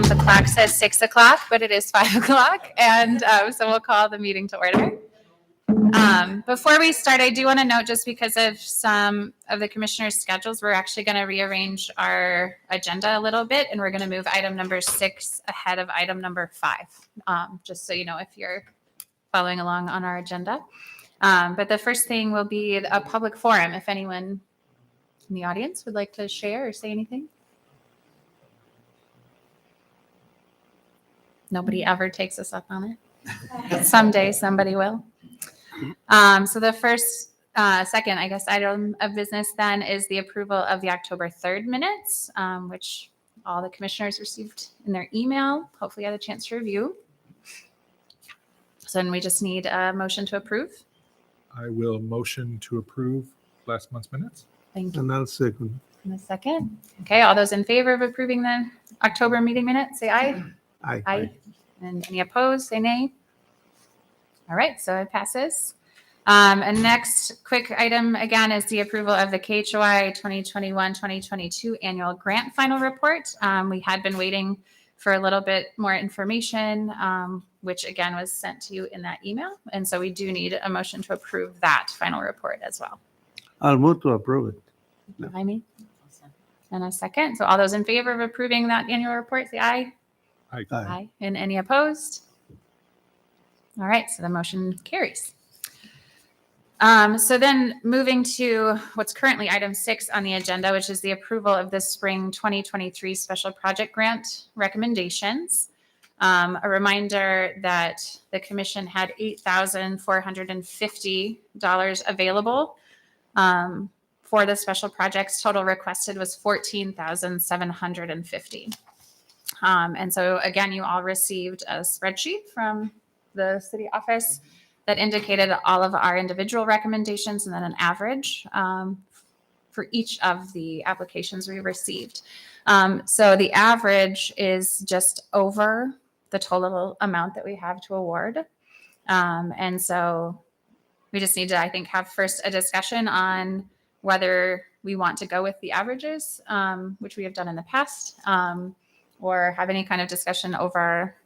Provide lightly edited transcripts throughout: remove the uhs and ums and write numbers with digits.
The clock says 6 o'clock, but it is 5 o'clock, and so we'll call the meeting to order. Before we start, I do want to note, just because of some of the commissioners' schedules, we're actually going to rearrange our agenda a little bit, and we're going to move item number 6 ahead of item number 5, just so you know if you're following along on our agenda. But the first thing will be a public forum. If anyone in the audience would like to share or say anything. Nobody ever takes us up on it. Someday somebody will. So the second, I guess, item of business then is the approval of the October 3rd minutes, which all the commissioners received in their email. Hopefully had a chance to review. So then we just need a motion to approve. I will motion to approve last month's minutes. Thank you. And I'll second. In a second. Okay, all those in favor of approving the October meeting minutes, say aye. Aye. Aye. And any opposed, say nay. All right, so it passes. And next quick item again is the approval of the KHOI 2021-2022 annual grant final report. We had been waiting for a little bit more information, which again was sent to you in that email. And so we do need a motion to approve that final report as well. I'll move to approve it. Behind me. And a second. So all those in favor of approving that annual report, say aye. Aye. Aye. And any opposed? All right, so the motion carries. So then moving to what's currently item 6 on the agenda, which is the approval of the spring 2023 special project grant recommendations. A reminder that the commission had $8,450 available for the special projects. Total requested was $14,750. And so again, you all received a spreadsheet from the city office that indicated all of our individual recommendations and then an average for each of the applications we received. So the average is just over the total amount that we have to award. And so we just need to, I think, have first a discussion on whether we want to go with the averages, which we have done in the past, or have any kind of discussion over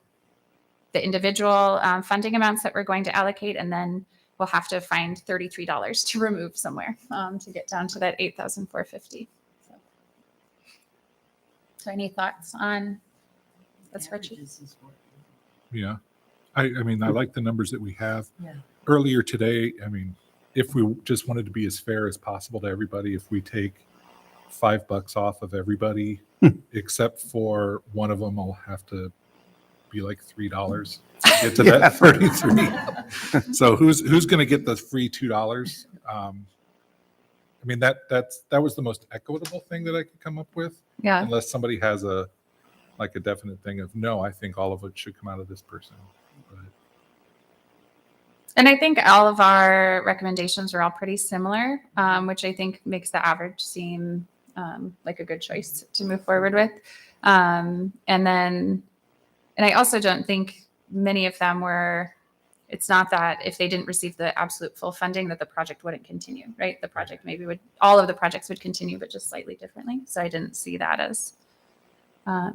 the individual funding amounts that we're going to allocate. And then we'll have to find $33 to remove somewhere to get down to that $8,450. So any thoughts on the spreadsheet? Yeah. I mean, I like the numbers that we have. Yeah. Earlier today, I mean, if we just wanted to be as fair as possible to everybody, if we take $5 off of everybody, except for one of them will have to be like $3 to get to that 33. So who's going to get the free $2? I mean, that was the most equitable thing that I could come up with. Yeah. Unless somebody has a definite thing of, no, I think all of it should come out of this person. But And I think all of our recommendations are all pretty similar, which I think makes the average seem like a good choice to move forward with. And I also don't think many of them were, it's not that if they didn't receive the absolute full funding that the project wouldn't continue, right? The project maybe would, all of the projects would continue, but just slightly differently. So I didn't see that as a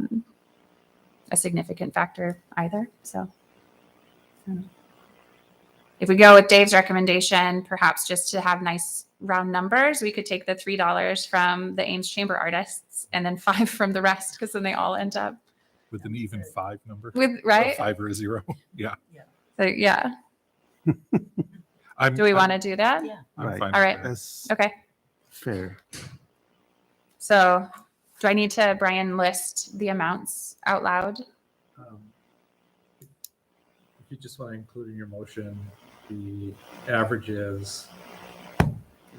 significant factor either. So if we go with Dave's recommendation, perhaps just to have nice round numbers, we could take the $3 from the Ames Chamber artists and then $5 from the rest, because then they all end up with an even 5 number, with, right? a 5 or a 0. Yeah. So, yeah. Do we want to do that? Yeah. I'm Right. fine All with right. that. That's Okay. fair. So do I need to, Brian, list the amounts out loud? If you just want to include in your motion, the average is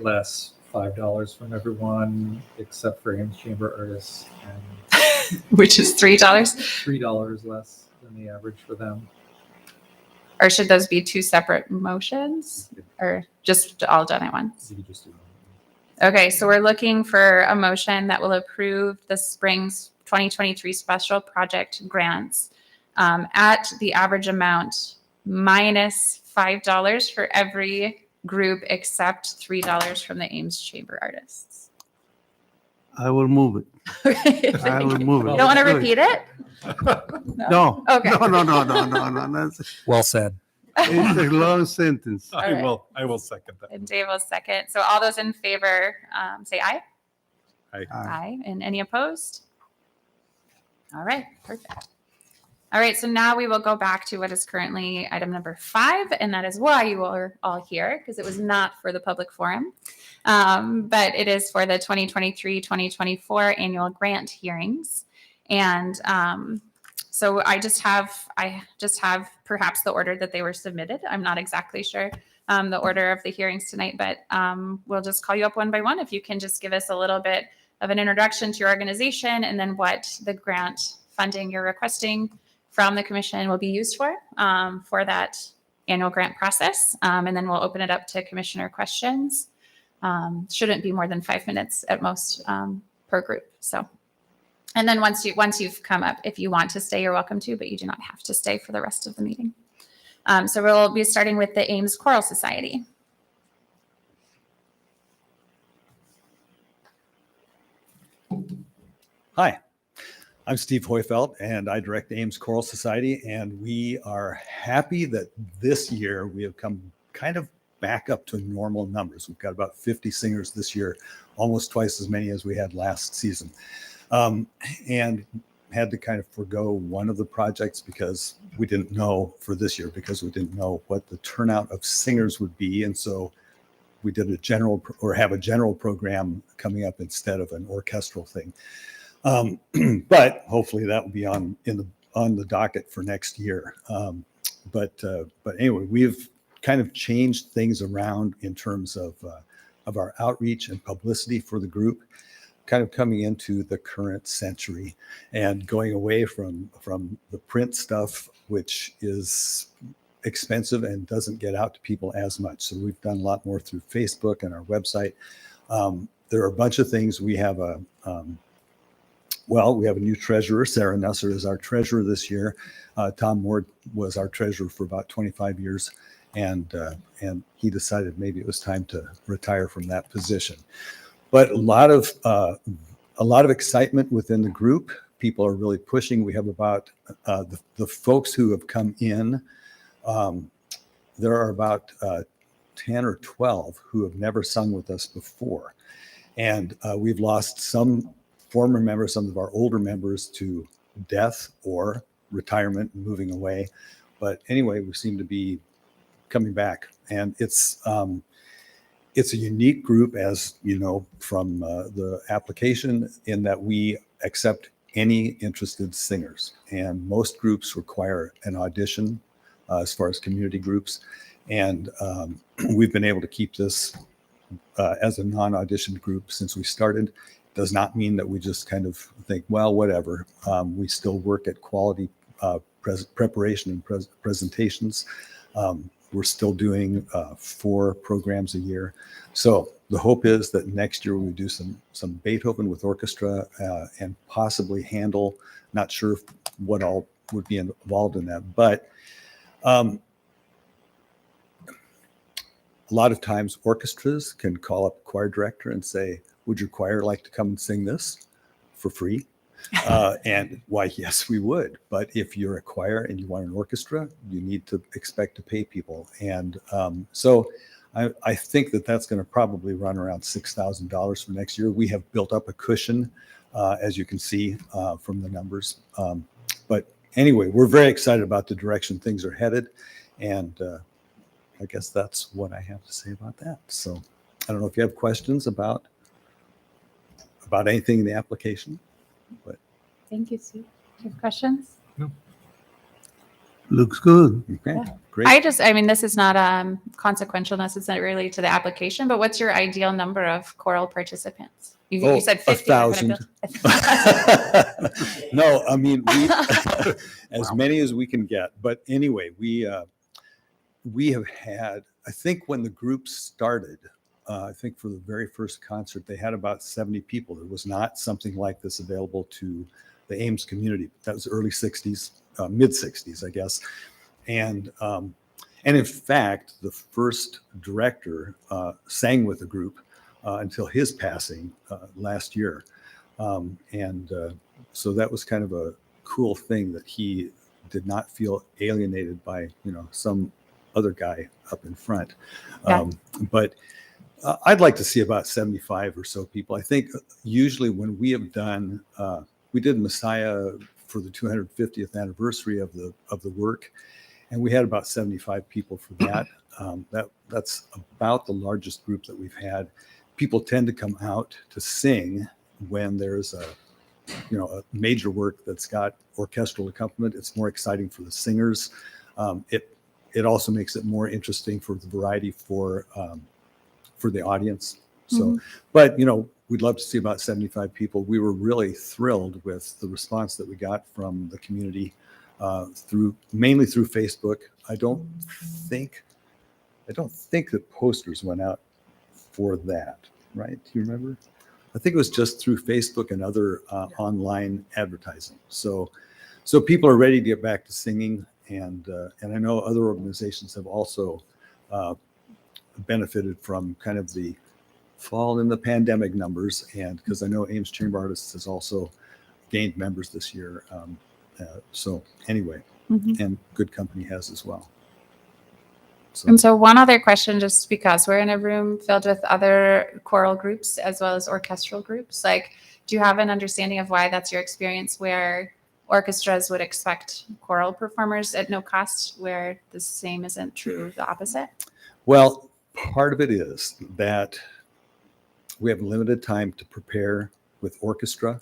less $5 from everyone except for Ames Chamber artists, and Which is $3? $3 less than the average for them. Or should those be 2 separate motions, or just all done at once? You could just do that. Okay, so we're looking for a motion that will approve the spring's 2023 special project grants at the average amount minus $5 for every group except $3 from the Ames Chamber artists. I will move it. I will move it. You don't want to Good. repeat it? No. Okay. No. Well said. It's a long sentence. I right. will. I will second that. And Dave will second. So all those in favor, say aye. Aye. Aye. And any opposed? All right, perfect. All right, so now we will go back to what is currently item number 5, and that is why you are all here, because it was not for the public forum, but it is for the 2023-2024 annual grant hearings. And so I just have perhaps the order that they were submitted. I'm not exactly sure the order of the hearings tonight, but we'll just call you up one by one. If you can just give us a little bit of an introduction to your organization and then what the grant funding you're requesting from the commission will be used for that annual grant process. And then we'll open it up to commissioner questions. Shouldn't be more than 5 minutes at most per group. So, and then once you've come up, if you want to stay, you're welcome to, but you do not have to stay for the rest of the meeting. So we'll be starting with the Ames Choral Society. Hi, I'm Steve Hoyfeld, and I direct the Ames Choral Society, and we are happy that this year we have come kind of back up to normal numbers. We've got about 50 singers this year, almost twice as many as we had last season, and had to kind of forego one of the projects because we didn't know for this year, because we didn't know what the turnout of singers would be, and so we did a general program coming up instead of an orchestral thing. But hopefully that will be on the docket for next year. But anyway, we've kind of changed things around in terms of our outreach and publicity for the group, kind of coming into the current century and going away from the print stuff, which is expensive and doesn't get out to people as much. So we've done a lot more through Facebook and our website. There are a bunch of things. We have a new treasurer. Sarah Nusser is our treasurer this year. Tom Moore was our treasurer for about 25 years, and he decided maybe it was time to retire from that position. But a lot of excitement within the group. People are really pushing. We have about the folks who have come in. There are about 10 or 12 who have never sung with us before, and we've lost some former members, some of our older members, to death or retirement and moving away. But anyway, we seem to be coming back, and it's a unique group, as you know from the application, in that we accept any interested singers, and most groups require an audition as far as community groups, and we've been able to keep this as a non-auditioned group since we started. Does not mean that we just kind of think, well, whatever. We still work at quality preparation and presentations. We're still doing 4 programs a year. So the hope is that next year we do some Beethoven with orchestra and possibly Handel. Not sure what all would be involved in that, but a lot of times orchestras can call up a choir director and say, would your choir like to come and sing this for free? And why, yes, we would. But if you're a choir and you want an orchestra, you need to expect to pay people. And so I think that's going to probably run around $6,000 for next year. We have built up a cushion, as you can see from the numbers. But anyway, we're very excited about the direction things are headed. And I guess that's what I have to say about that. So I don't know if you have questions about anything in the application, but Thank you, Steve. Do you have questions? Looks good. okay, Yeah. great. This is not consequential necessarily to the application, but what's your ideal number of choral participants? You said 50. 1,000. No, I mean, as many as we can get. But anyway, we have had, I think when the group started, I think for the very first concert, they had about 70 people. There was not something like this available to the Ames community. That was early 60s, mid 60s, I guess. And in fact, the first director sang with the group until his passing last year. So that was kind of a cool thing that he did not feel alienated by, some other guy up in front. Yeah. But I'd like to see about 75 or so people. I think usually when we have done, we did Messiah for the 250th anniversary of the work, and we had about 75 people for that. That's about the largest group that we've had. People tend to come out to sing when there's a major work that's got orchestral accompaniment. It's more exciting for the singers. It also makes it more interesting for the variety for the audience. So, but we'd love to see about 75 people. We were really thrilled with the response that we got from the community mainly through Facebook. I don't think that posters went out for that, right? Do you remember? I think it was just through Facebook and other online advertising. So people are ready to get back to singing, and I know other organizations have also benefited from kind of the fall in the pandemic numbers, and because I know Ames Chamber Artists has also gained members this year. So anyway, and Good Company has as well. And so one other question, just because we're in a room filled with other choral groups as well as orchestral groups, do you have an understanding of why that's your experience where orchestras would expect choral performers at no cost, where the same isn't true, the opposite? Well, part of it is that we have limited time to prepare with orchestra.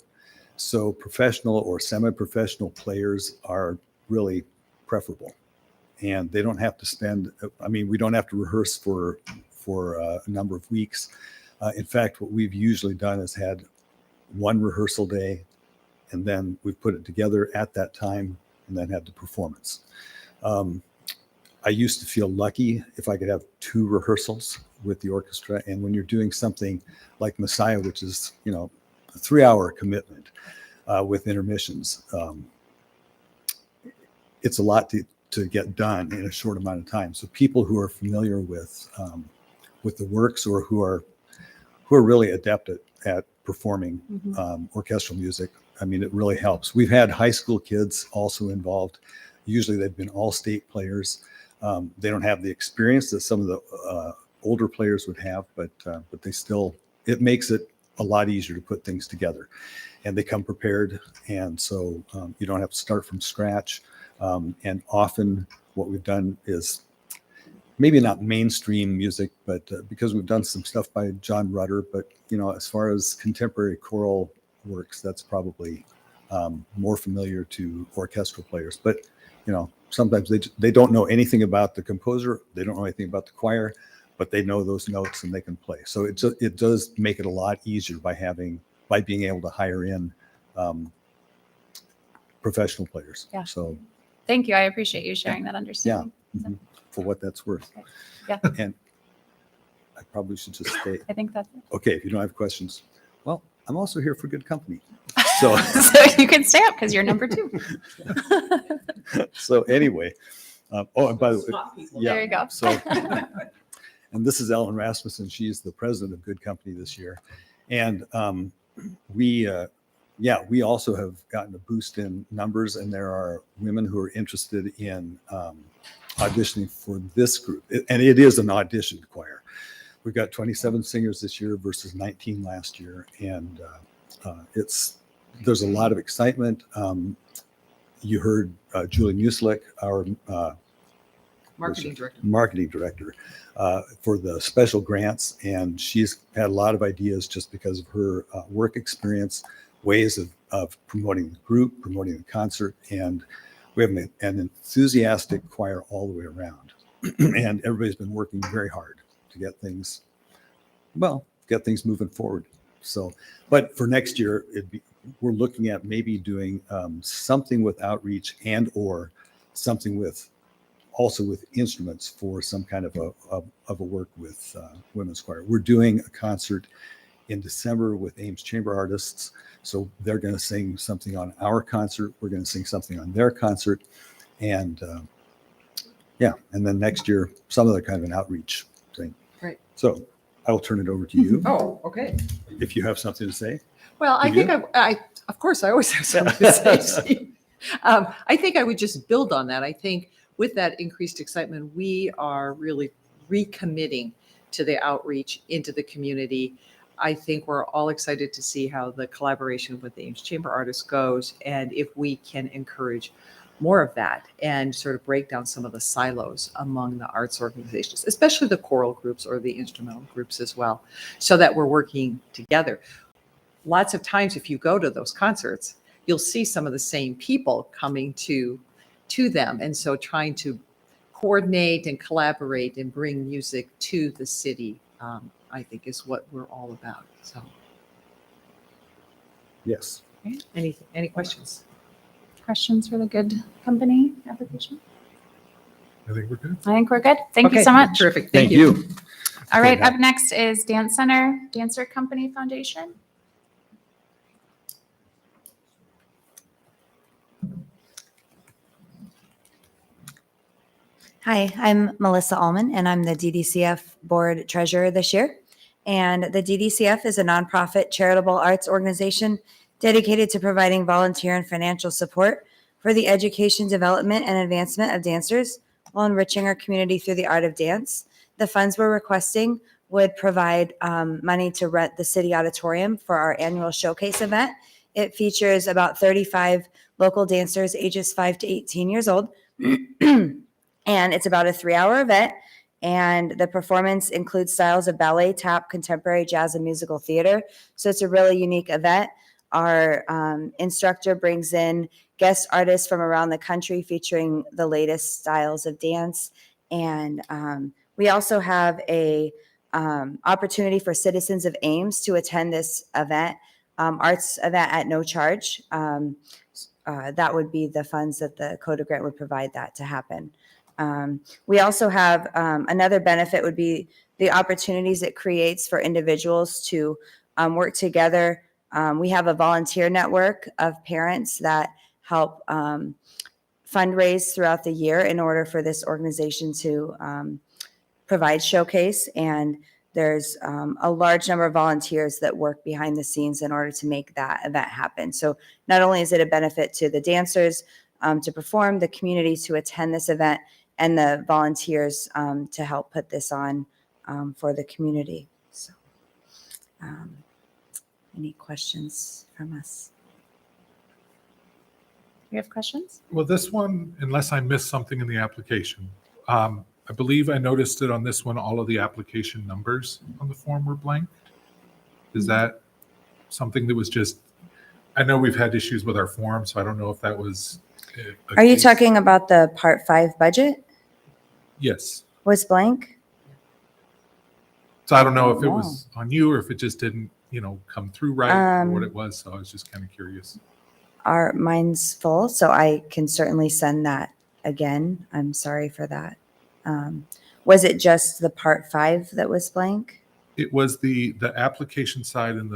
So professional or semi-professional players are really preferable. And they don't have to spend, we don't have to rehearse for a number of weeks. In fact, what we've usually done is had one rehearsal day, and then we've put it together at that time and then had the performance. I used to feel lucky if I could have 2 rehearsals with the orchestra. And when you're doing something like Messiah, which is, a 3-hour commitment with intermissions, it's a lot to get done in a short amount of time. So people who are familiar with the works, or who are really adept at performing orchestral music, it really helps. We've had high school kids also involved. Usually they've been all-state players. They don't have the experience that some of the older players would have, but they still, it makes it a lot easier to put things together, and they come prepared. And so you don't have to start from scratch. And often what we've done is maybe not mainstream music, but because we've done some stuff by John Rutter, but as far as contemporary choral works, that's probably more familiar to orchestral players. But sometimes they don't know anything about the composer, they don't know anything about the choir, but they know those notes and they can play. So it does make it a lot easier by being able to hire in professional players. Yeah. So thank you. I appreciate you sharing that understanding. for what that's worth. Okay. Yeah. And I probably should just stay. I think that's it. Okay, if you don't have questions. Well, I'm also here for Good Company. So, So you can stay up because you're number 2. so anyway, and by the way, There you go. So, and this is Ellen Rasmussen. She's the president of Good Company this year. And we also have gotten a boost in numbers, and there are women who are interested in auditioning for this group. And it is an audition choir. We've got 27 singers this year versus 19 last year. And there's a lot of excitement. You heard Julie Muslik, our marketing director for the special grants. And she's had a lot of ideas just because of her work experience, ways of promoting the group, promoting the concert. And we have an enthusiastic choir all the way around. And everybody's been working very hard to get things moving forward. So, but for next year, we're looking at maybe doing something with outreach or something with instruments for some kind of a work with women's choir. We're doing a concert in December with Ames Chamber Artists. So they're going to sing something on our concert. We're going to sing something on their concert. And and then next year, some other kind of an outreach thing. Right. So I will turn it over to you Oh, okay. if you have something to say. Well, I You think of course, I always have something to say. Steve. I think I would just build on that. I think with that increased excitement, we are really recommitting to the outreach into the community. I think we're all excited to see how the collaboration with the Ames Chamber Artists goes, and if we can encourage more of that and sort of break down some of the silos among the arts organizations, especially the choral groups or the instrumental groups as well, so that we're working together. Lots of times, if you go to those concerts, you'll see some of the same people coming to them, and so trying to coordinate and collaborate and bring music to the city, I think, is what we're all about. So, Yes. any questions? Questions for the Good Company application? I think we're good. I think we're good. Thank you Okay, so much. Terrific. Thank you. All right, Okay. up next is Dance Center Dancer Company Foundation. Hi, I'm Melissa Allman, and I'm the DDCF Board Treasurer this year. And the DDCF is a nonprofit charitable arts organization dedicated to providing volunteer and financial support for the education, development, and advancement of dancers while enriching our community through the art of dance. The funds we're requesting would provide money to rent the city auditorium for our annual showcase event. It features about 35 local dancers ages 5 to 18 years old. And it's about a 3-hour event. And the performance includes styles of ballet, tap, contemporary, jazz, and musical theater. So it's a really unique event. Our instructor brings in guest artists from around the country featuring the latest styles of dance. And we also have a opportunity for citizens of Ames to attend this event, arts event at no charge. That would be the funds that the CODA grant would provide that to happen. We also have another benefit would be the opportunities it creates for individuals to work together. We have a volunteer network of parents that help fundraise throughout the year in order for this organization to provide showcase. And there's a large number of volunteers that work behind the scenes in order to make that event happen. So not only is it a benefit to the dancers to perform, the community to attend this event, and the volunteers to help put this on for the community. So, any questions from us? You have questions? Well, this one, unless I missed something in the application, I believe I noticed it on this one, all of the application numbers on the form were blank. Is that something that was just, I know we've had issues with our form, so I don't know if that was. Are you talking about the Part 5 budget? Yes. Was blank? So I don't know if it No. was on you or if it just didn't, come through right or what Um, it was. So I was just kind of curious. Mine's full, so I can certainly send that again. I'm sorry for that. Was it just the Part 5 that was blank? It was the application side and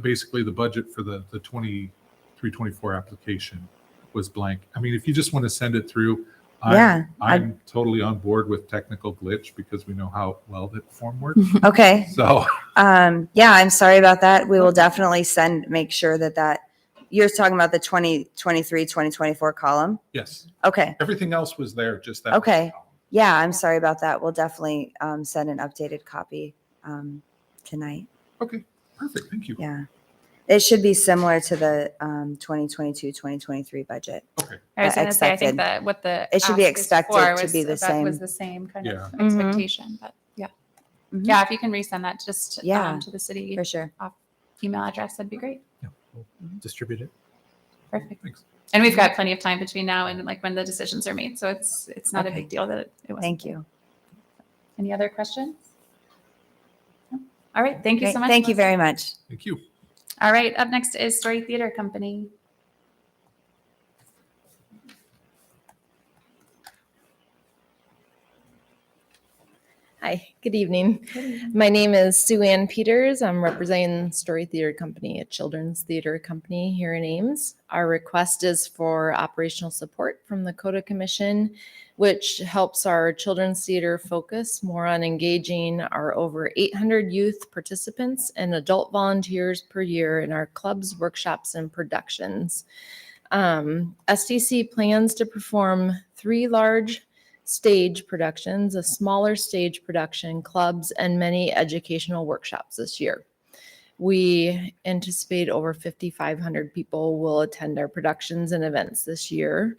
basically the budget for the 23-24 application was blank. I mean, if you just want to send it through, Yeah, I'm totally on board with technical glitch because we know how well that form works. Okay. So Yeah, I'm sorry about that. We will definitely make sure that you're talking about the 2023, 2024 column. yes, Okay. everything else was there. Just that. one Okay. column. Yeah, I'm sorry about that. We'll definitely send an updated copy tonight. Okay. Perfect. Thank you. Yeah. It should be similar to the 2022, 2023 budget. Okay. I was going to say, I think Expected. that what the It should be ask is expected for to was be the that same. was the same kind of Yeah. Mhm. expectation. But yeah, Mhm. yeah. If you can resend that just Yeah, to the city For sure. email address, that'd be great. Yeah, we'll distribute it. Perfect. Thanks. And we've got plenty of time between now and like when the decisions are made, so it's not a Okay. big deal that it was. Thank you. Any other questions? No? All right. Thank you Great. so much. Thank you Melissa. very much. Thank you. All right. Up next is Story Theater Company. Hi, good evening. My name is Sue Ann Peters. I'm representing Story Theater Company, a children's theater company here in Ames. Our request is for operational support from the CODA Commission, which helps our children's theater focus more on engaging our over 800 youth participants and adult volunteers per year in our clubs, workshops, and productions. STC plans to perform 3 large stage productions, a smaller stage production, clubs, and many educational workshops this year. We anticipate over 5,500 people will attend our productions and events this year.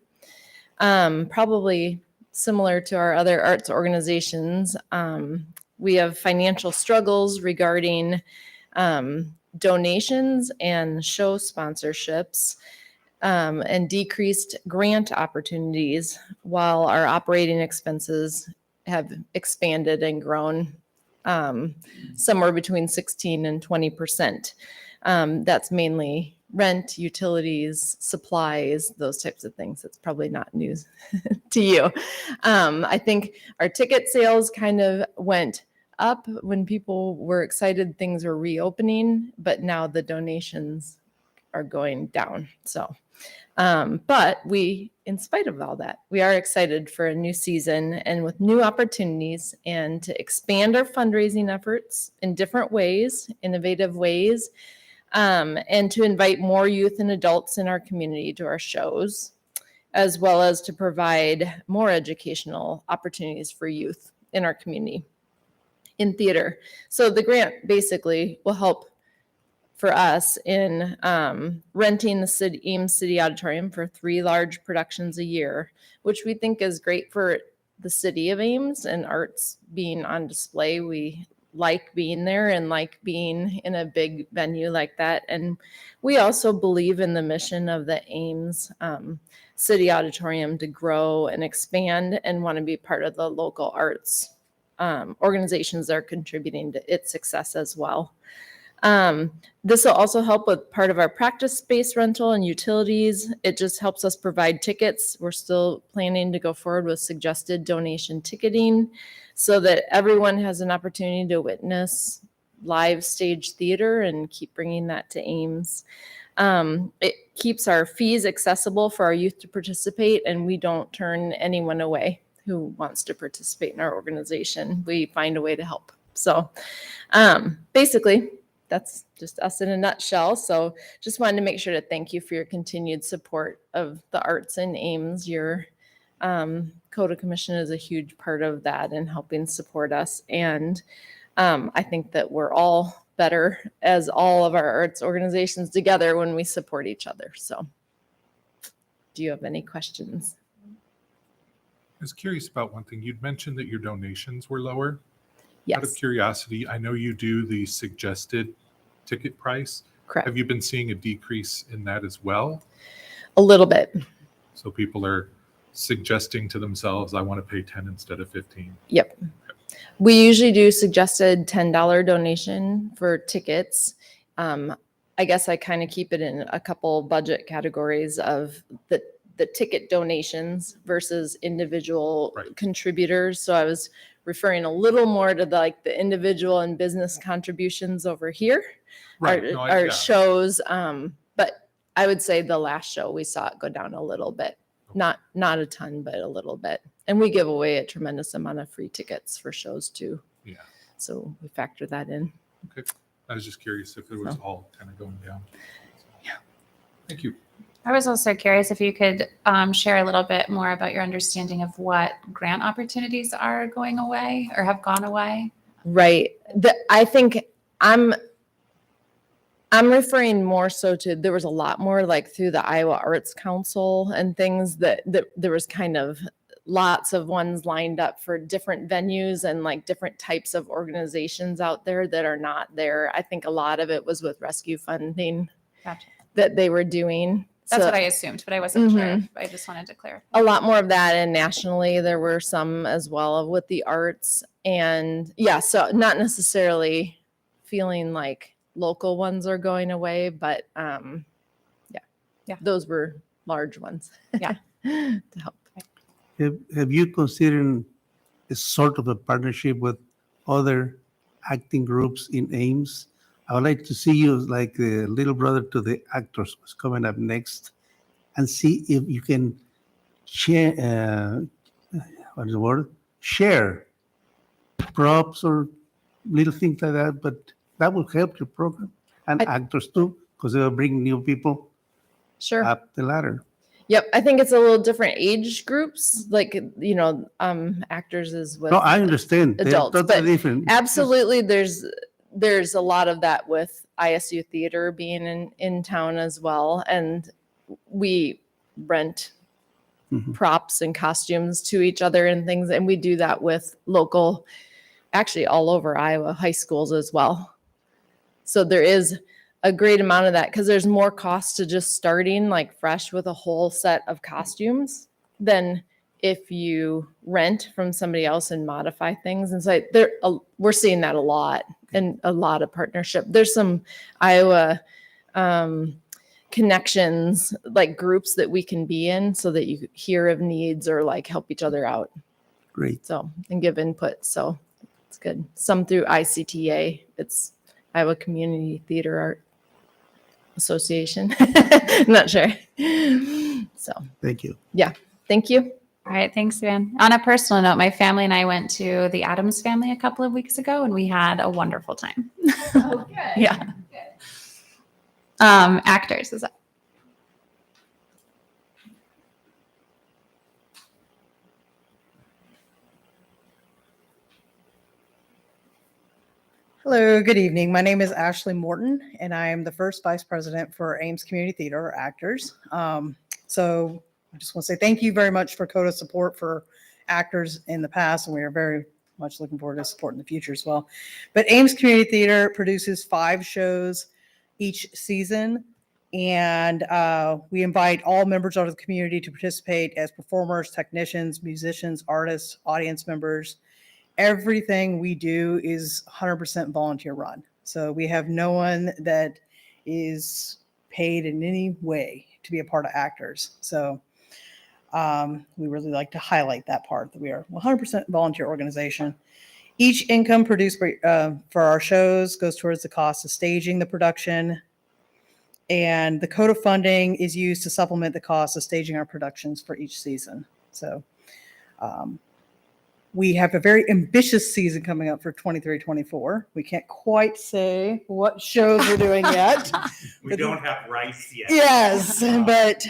Probably similar to our other arts organizations, we have financial struggles regarding donations and show sponsorships. And decreased grant opportunities, while our operating expenses have expanded and grown somewhere between 16 and 20%. That's mainly rent, utilities, supplies, those types of things. That's probably not news to you. I think our ticket sales kind of went up when people were excited things were reopening, but now the donations are going down. So, but we, in spite of all that, we are excited for a new season and with new opportunities and to expand our fundraising efforts in different ways, innovative ways, and to invite more youth and adults in our community to our shows, as well as to provide more educational opportunities for youth in our community in theater. So the grant basically will help for us in renting the Ames City Auditorium for 3 large productions a year, which we think is great for the city of Ames and arts being on display. We like being there and like being in a big venue like that. And we also believe in the mission of the Ames City Auditorium to grow and expand and want to be part of the local arts organizations that are contributing to its success as well. This will also help with part of our practice space rental and utilities. It just helps us provide tickets. We're still planning to go forward with suggested donation ticketing so that everyone has an opportunity to witness live stage theater and keep bringing that to Ames. It keeps our fees accessible for our youth to participate, and we don't turn anyone away who wants to participate in our organization. We find a way to help. So basically, that's just us in a nutshell. So just wanted to make sure to thank you for your continued support of the arts in Ames. Your CODA Commission is a huge part of that and helping support us. And I think that we're all better as all of our arts organizations together when we support each other. So do you have any questions? I was curious about one thing. You'd mentioned that your donations were lower. Out of Yes, curiosity, I know you do the suggested ticket price. correct. Have you been seeing a decrease in that as well? A little bit. So people are suggesting to themselves, I want to pay 10 instead of 15. Yep. We usually do suggested $10 donation for tickets. I guess I kind of keep it in a couple budget categories of the ticket donations versus individual Right. contributors. So I was referring a little more to the individual and business contributions over here. Right. Our, No, our yeah. shows. But I would say the last show we saw it go down a little bit. Not a ton, but a little bit. And we give away a tremendous amount of free tickets for shows too. Yeah. So we factor that in. Okay. I was just curious if it was So. all kind of going down. Yeah. Thank you. I was also curious if you could share a little bit more about your understanding of what grant opportunities are going away or have gone away. Right. I think I'm referring more so to, there was a lot more through the Iowa Arts Council and things that there was kind of lots of ones lined up for different venues and different types of organizations out there that are not there. I think a lot of it was with rescue funding Gotcha. that they were doing. That's So what I assumed, but I wasn't sure. Mhm. I just wanted to clarify. a lot more of that, and nationally there were some as well with the arts. And yeah, so not necessarily feeling like local ones are going away, but Yeah. those were large ones. Yeah. To help. Have you considered a sort of a partnership with other acting groups in Ames. I would like to see you like the little brother to the actors who's coming up next, and see if you can share, what is the word? Share props or little things like that, but that will help your program and actors too, because they will bring new people Sure. up the ladder. Yep. I think it's a little different age groups, like, actors is with No, I understand. They're adults, totally but different. absolutely there's a lot of that with ISU theater being in town as well. And we rent Mhm. props and costumes to each other and things. And we do that with local, actually all over Iowa high schools as well. So there is a great amount of that because there's more cost to just starting like fresh with a whole set of costumes than if you rent from somebody else and modify things. And so we're seeing that a lot and a lot of partnership. There's some Iowa connections, like groups that we can be in so that you hear of needs or like help each other out. Great. So, and give input. So it's good. Some through ICTA. It's Iowa Community Theater Art Association. Not sure. So Thank you. thank you. All right, thanks, Van. On a personal note, my family and I went to the Adams Family a couple of weeks ago, and we had a wonderful time. Yeah. Actors is up. Hello, good evening. My name is Ashley Morton, and I am the first vice president for Ames Community Theater, or Actors. So I just want to say thank you very much for CODA support for actors in the past, and we are very much looking forward to support in the future as well. But Ames Community Theater produces 5 shows each season, and we invite all members of the community to participate as performers, technicians, musicians, artists, audience members. Everything we do is 100% volunteer run. So we have no one that is paid in any way to be a part of Actors. So we really like to highlight that part, that we are 100% volunteer organization. Each income produced for our shows goes towards the cost of staging the production. And the CODA funding is used to supplement the cost of staging our productions for each season. So we have a very ambitious season coming up for 23-24. We can't quite say what shows we're doing yet. We don't have rice yet. Yes, but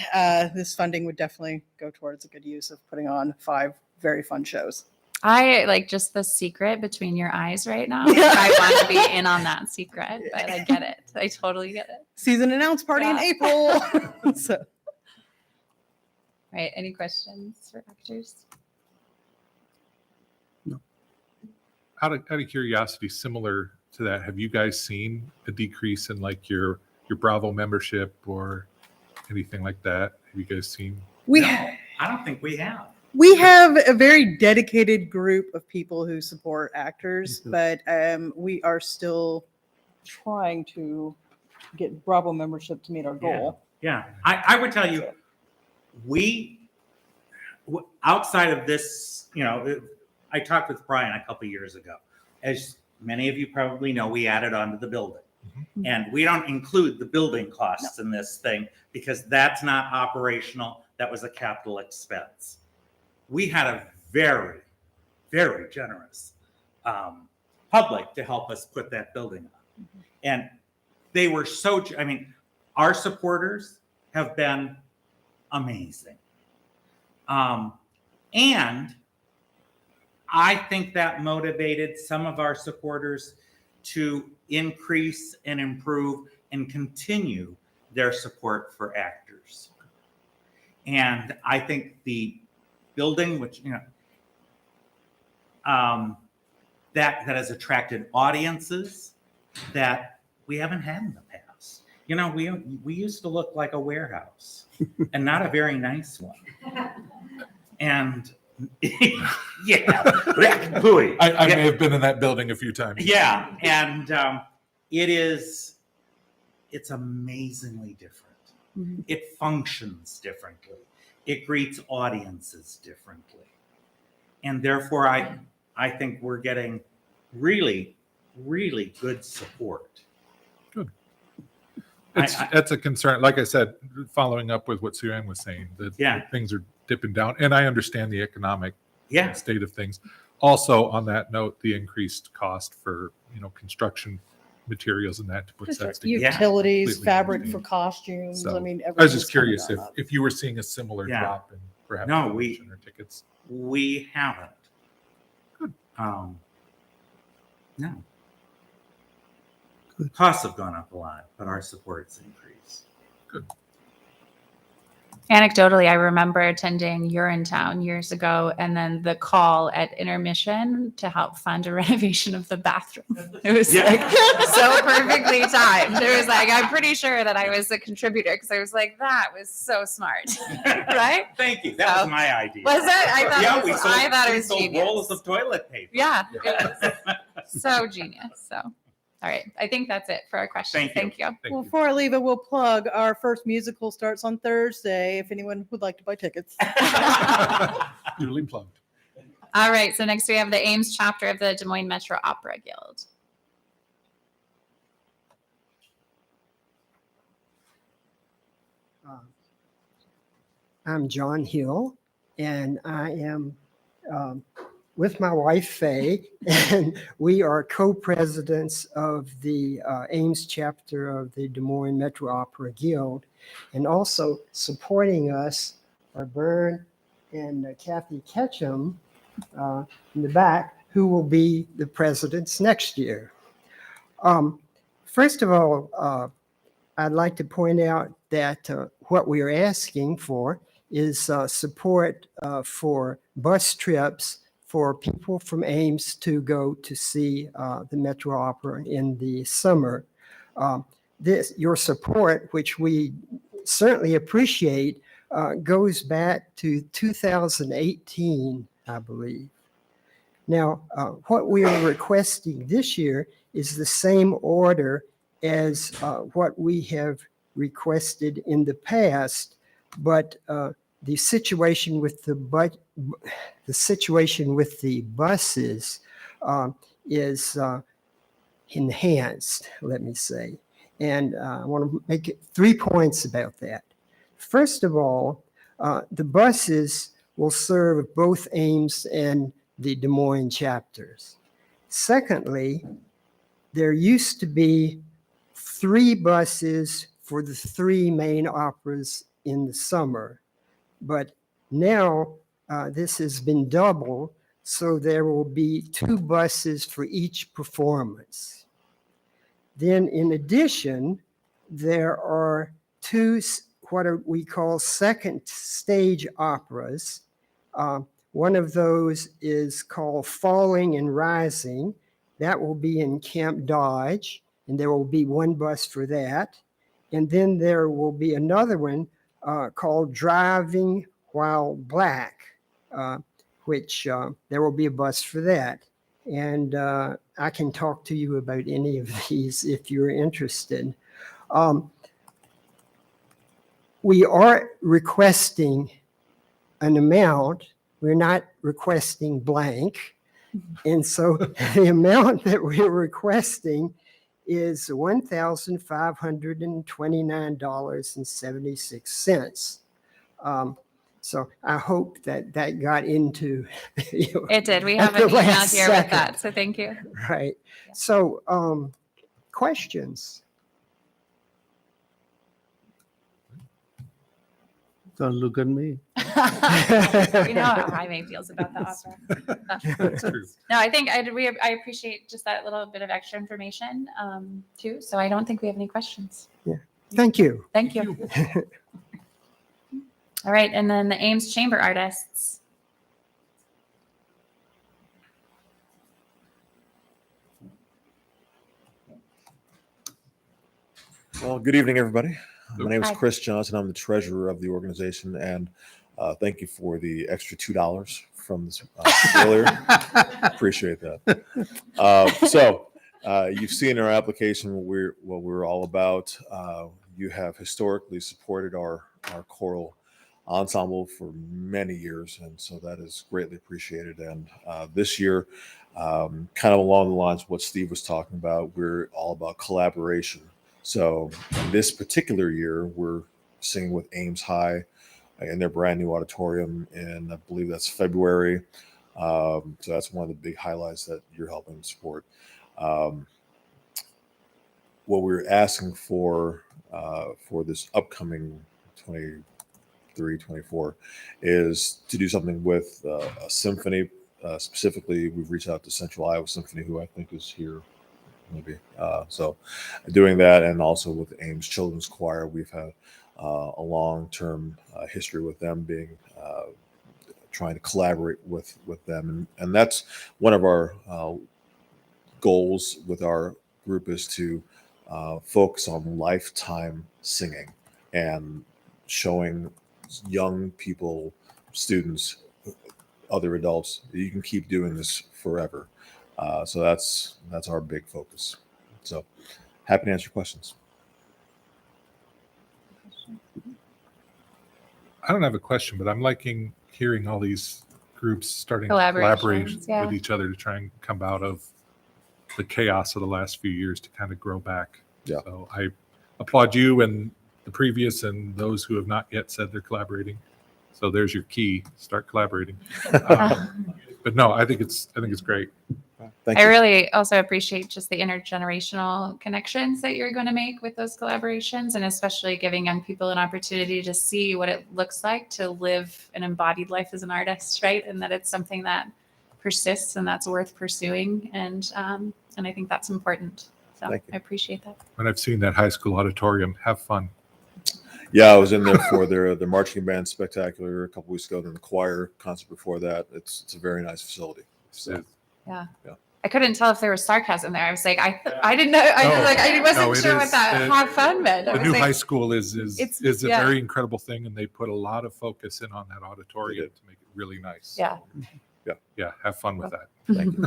this funding would definitely go towards a good use of putting on 5 very fun shows. I like just the secret between your eyes right now. Yeah. I want to be in on that secret, but I get it. I totally get it. Season announce party in Yeah. April. So. Right. Any questions for actors? Out of curiosity, similar to that, have you guys seen a decrease in like your Bravo membership or anything like that? Have you guys seen? We No, I don't think we have. We have a very dedicated group of people who support actors, but we are still trying to get Bravo membership to meet our goal. Yeah, I would tell you, outside of this, I talked with Brian a couple years ago. As many of you probably know, we added on to the building. And we don't include the building costs in this thing because that's not operational. That was a capital expense. We had a very, very generous public to help us put that building up. And they were our supporters have been amazing. And I think that motivated some of our supporters to increase and improve and continue their support for actors. And I think the building, which, that has attracted audiences that we haven't had in the past. We used to look like a warehouse and not a very nice one. And yeah, I may have been in that building a few times. yeah, and it's amazingly different. Mhm. It functions differently. It greets audiences differently. And therefore, I think we're getting really, really good support. That's a concern. Like I said, following up with what Sue Ann was saying, that Yeah. things are dipping down, and I understand the economic Yeah, state of things. Also, on that note, the increased cost for construction materials and that to put sets together. Yeah. Utilities, Completely fabric understand. for costumes. So, I mean, I was just everything's coming curious down if up. if you were seeing a similar Yeah. drop in perhaps No, donation or tickets. we haven't. Good. No. Good. Costs have gone up a lot, but our support's increased. Anecdotally, I remember attending Urinetown years ago, and then the call at intermission to help fund a renovation of the bathroom. It was Yeah. like so perfectly timed. It was like, I'm pretty sure that I was a contributor because I was like, that was so smart, right? Thank you. That So- was my idea. Was it? I thought Yeah, it we was, sold, I thought it we was sold genius. rolls of toilet paper. Yeah, it was so genius. So, all right, I think that's it for our questions. Thank you. Thank you. Thank Well, you. before I leave it, we'll plug our first musical starts on Thursday. If anyone would like to buy tickets. Duly plugged. All right, so next we have the Ames chapter of the Des Moines Metro Opera Guild. I'm John Hill, and I am with my wife Faye, and we are co-presidents of the Ames chapter of the Des Moines Metro Opera Guild, and also supporting us are Bern and Kathy Ketchum in the back, who will be the presidents next year. First of all, I'd like to point out that what we are asking for is support for bus trips for people from Ames to go to see the Metro Opera in the summer. Your support, which we certainly appreciate, goes back to 2018, I believe. Now, what we are requesting this year is the same order as what we have requested in the past, but the situation with the buses is enhanced, let me say. And I want to make 3 points about that. First of all, the buses will serve both Ames and the Des Moines chapters. Secondly, there used to be 3 buses for the 3 main operas in the summer, but now this has been doubled, so there will be 2 buses for each performance. Then in addition, there are 2 what we call second stage operas. One of those is called Falling and Rising. That will be in Camp Dodge, and there will be 1 bus for that. And then there will be another one called Driving While Black, which there will be a bus for that. And I can talk to you about any of these if you're interested. We are requesting an amount. We're not requesting blank. And so the amount that we're requesting is $1,529.76. So I hope that that got into. It did. We At have an the email last here with second. that, so thank you. Right. So questions? Don't look at me. We know how Jaime feels about the opera. That's true. No, I think I appreciate just that little bit of extra information too. So I don't think we have any questions. Thank you. Thank you. All right, and then the Ames Chamber Artists. Well, good evening, everybody. My name is Hi. Chris Johnson. I'm the treasurer of the organization, and thank you for the extra $2 from this earlier. Appreciate that. You've seen our application what we're all about. You have historically supported our choral ensemble for many years, and so that is greatly appreciated. And this year, kind of along the lines of what Steve was talking about, we're all about collaboration. So this particular year, we're singing with Ames High in their brand new auditorium, and I believe that's February. So that's one of the big highlights that you're helping support. What we're asking for this upcoming 23-24 is to do something with a symphony. Specifically, we've reached out to Central Iowa Symphony, who I think is here, maybe. So doing that, and also with the Ames Children's Choir, we've had a long-term history with them, being trying to collaborate with them, and that's one of our goals with our group, is to focus on lifetime singing and showing young people, students, other adults, that you can keep doing this forever. So that's our big focus. So happy to answer questions. I don't have a question, but I'm liking hearing all these groups starting to Collaborations, collaborate yeah. with each other to try and come out of the chaos of the last few years to kind of grow back. Yeah. So I applaud you and the previous and those who have not yet said they're collaborating. So there's your key: start collaborating. But no, I think it's great. Thank I you. really also appreciate just the intergenerational connections that you're going to make with those collaborations, and especially giving young people an opportunity to see what it looks like to live an embodied life as an artist, right? And that it's something that persists and that's worth pursuing. And I think that's important. So Thank you. I appreciate that. When I've seen that high school auditorium, have fun. Yeah, I was in there for their marching band spectacular a couple weeks ago, then the choir concert before that. It's a very nice facility. So, Yeah. Yeah. I couldn't tell if there was sarcasm there. I was like, I didn't know. I was like, I wasn't No, it sure what is- that it- have fun meant. I The was new like, high school is a yeah. very incredible thing, and they put a lot of focus in on that auditorium to make it really nice. Yeah. Yeah, have fun with that. thank you.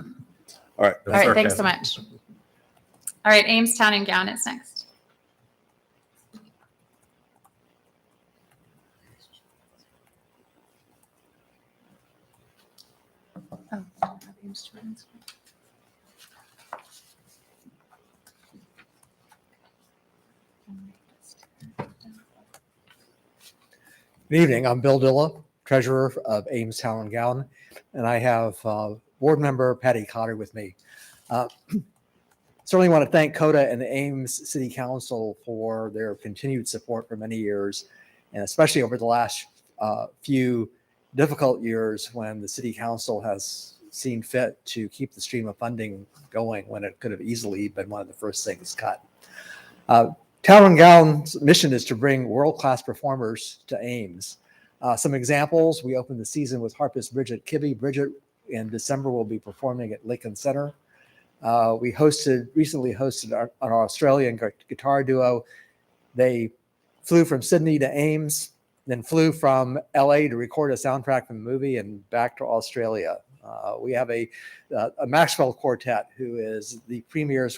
All right. All right. Thanks so much. All right. Ames Town and Gown is next. Oh, Ames Children's. Good evening. I'm Bill Dilla, treasurer of Ames Town and Gown, and I have board member Patty Cotter with me. Certainly want to thank CODA and the Ames City Council for their continued support for many years, and especially over the last few difficult years when the City Council has seen fit to keep the stream of funding going when it could have easily been one of the first things cut. Town and Gown's mission is to bring world-class performers to Ames. Some examples: we opened the season with harpist Bridget Kibbe. Bridget in December will be performing at Lincoln Center. We recently hosted an Australian guitar duo. They flew from Sydney to Ames, then flew from LA to record a soundtrack from the movie and back to Australia. We have a Maxwell Quartet, who is the premier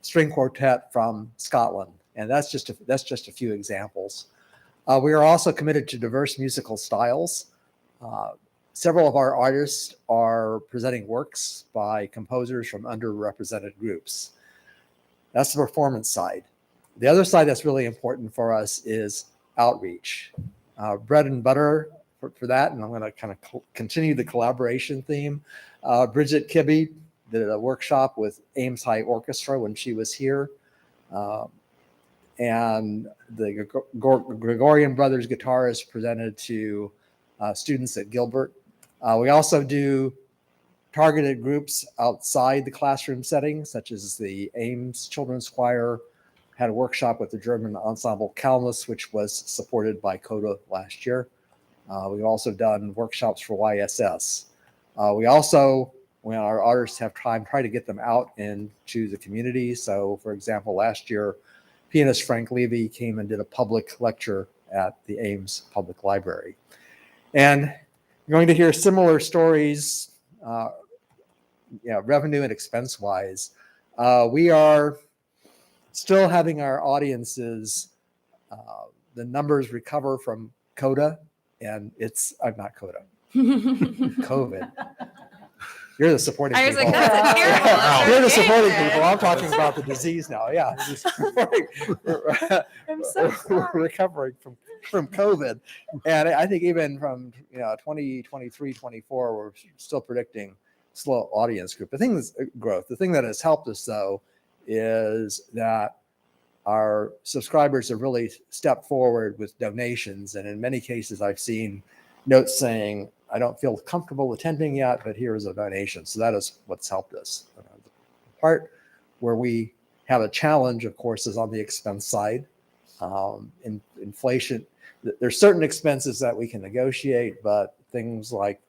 string quartet from Scotland. And that's just a few examples. We are also committed to diverse musical styles. Several of our artists are presenting works by composers from underrepresented groups. That's the performance side. The other side that's really important for us is outreach. Bread and butter for that, and I'm going to kind of continue the collaboration theme. Bridget Kibbe did a workshop with Ames High Orchestra when she was here. And the Gregorian Brothers guitarist presented to students at Gilbert. We also do targeted groups outside the classroom setting, such as the Ames Children's Choir had a workshop with the German ensemble Kalmus, which was supported by CODA last year. We've also done workshops for YSS. We also, when our artists have time, try to get them out into the community. So, for example, last year, pianist Frank Levy came and did a public lecture at the Ames Public Library. And you're going to hear similar stories, revenue and expense wise. We are still having our audiences, the numbers recover from CODA. and I'm not Coda. COVID. You're the supporting I was people. like, that's a terrible You're the supporting association. people. I'm talking about the disease now. Yeah. I'm so sorry. Recovering from COVID. And I think even from 2023, 24, we're still predicting slow audience group. The thing is growth. The thing that has helped us though is that our subscribers have really stepped forward with donations. And in many cases, I've seen notes saying, I don't feel comfortable attending yet, but here is a donation. So that is what's helped us. The part where we have a challenge, of course, is on the expense side. Inflation, there's certain expenses that we can negotiate, but things like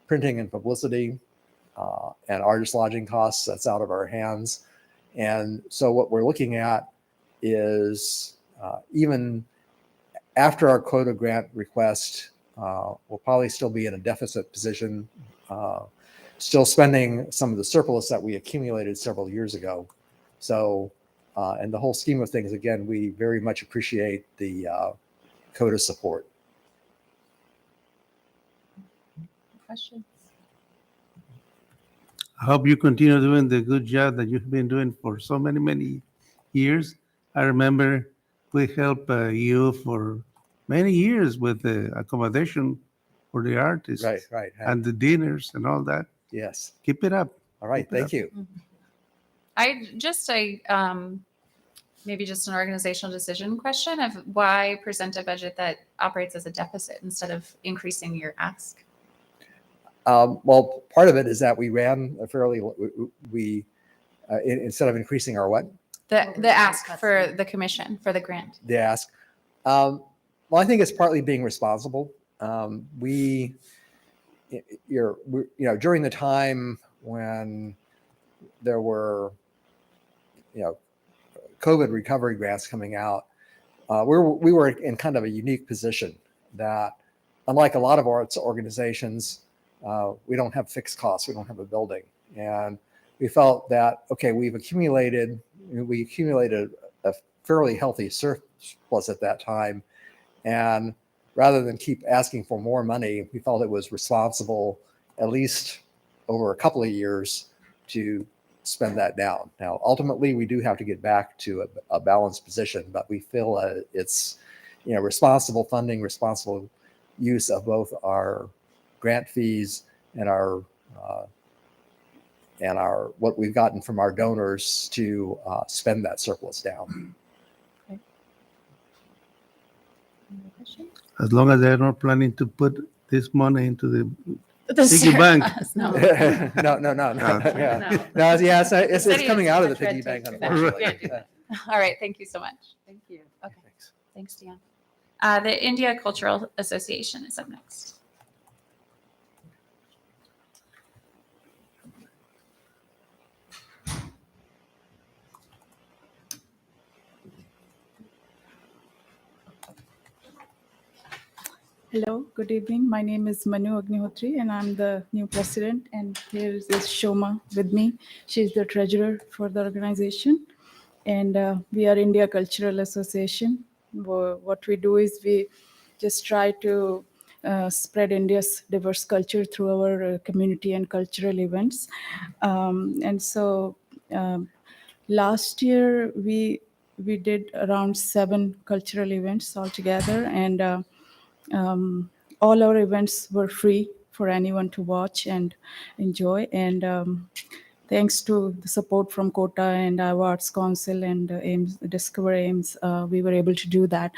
printing and publicity and artist lodging costs, that's out of our hands. And so what we're looking at is even after our quota grant request, we'll probably still be in a deficit position, still spending some of the surplus that we accumulated several years ago. So, in the whole scheme of things, again, we very much appreciate the CODA support. Questions? I hope you continue doing the good job that you've been doing for so many, many years. I remember we helped you for many years with the accommodation for the artists Right. and the dinners and all that. Yes. Keep it up. All right. Keep it Thank up. you. I just maybe just an organizational decision question of why present a budget that operates as a deficit instead of increasing your ask. Well, part of it is that we ran a fairly, instead of increasing our what? The ask for the commission for the grant. The ask. Well, I think it's partly being responsible. During the time when there were, COVID recovery grants coming out, we were in kind of a unique position that, unlike a lot of arts organizations, we don't have fixed costs. We don't have a building, and we felt that we accumulated a fairly healthy surplus at that time, and rather than keep asking for more money, we felt it was responsible, at least over a couple of years, to spend that down. Now, ultimately, we do have to get back to a balanced position, but we feel it's responsible funding, responsible use of both our grant fees and our what we've gotten from our donors to spend that surplus down. Okay. Any other questions? As long as they're not planning to put this money into the piggy bank. No. No. Yeah. No. Yeah, it's City coming has out too of the much red piggy bank, tape for that. unfortunately. We can't do that. All right. Thank you so much. Thank you. Okay. Thanks, Dan. The India Cultural Association is up next. Hello, good evening. My name is Manu Agnihotri and I'm the new president. And here is Shoma with me. She's the treasurer for the organization. And we are India Cultural Association. What we do is we just try to spread India's diverse culture through our community and cultural events. Last year we did around 7 cultural events altogether, and all our events were free for anyone to watch and enjoy. And thanks to the support from Kota and Iowa Arts Council and AIMS, Discover AIMS, we were able to do that.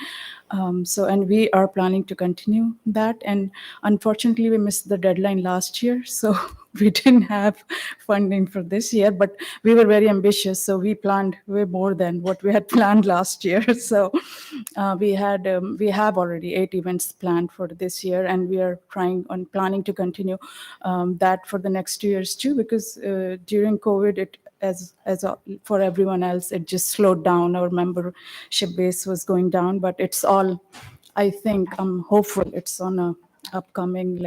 And we are planning to continue that. And unfortunately, we missed the deadline last year, so we didn't have funding for this year, but we were very ambitious. So we planned way more than what we had planned last year. So we have already 8 events planned for this year, and we are planning to continue that for the next 2 years too, because during COVID, as for everyone else, it just slowed down. Our membership base was going down, but it's all, I think, I'm hopeful it's on a upcoming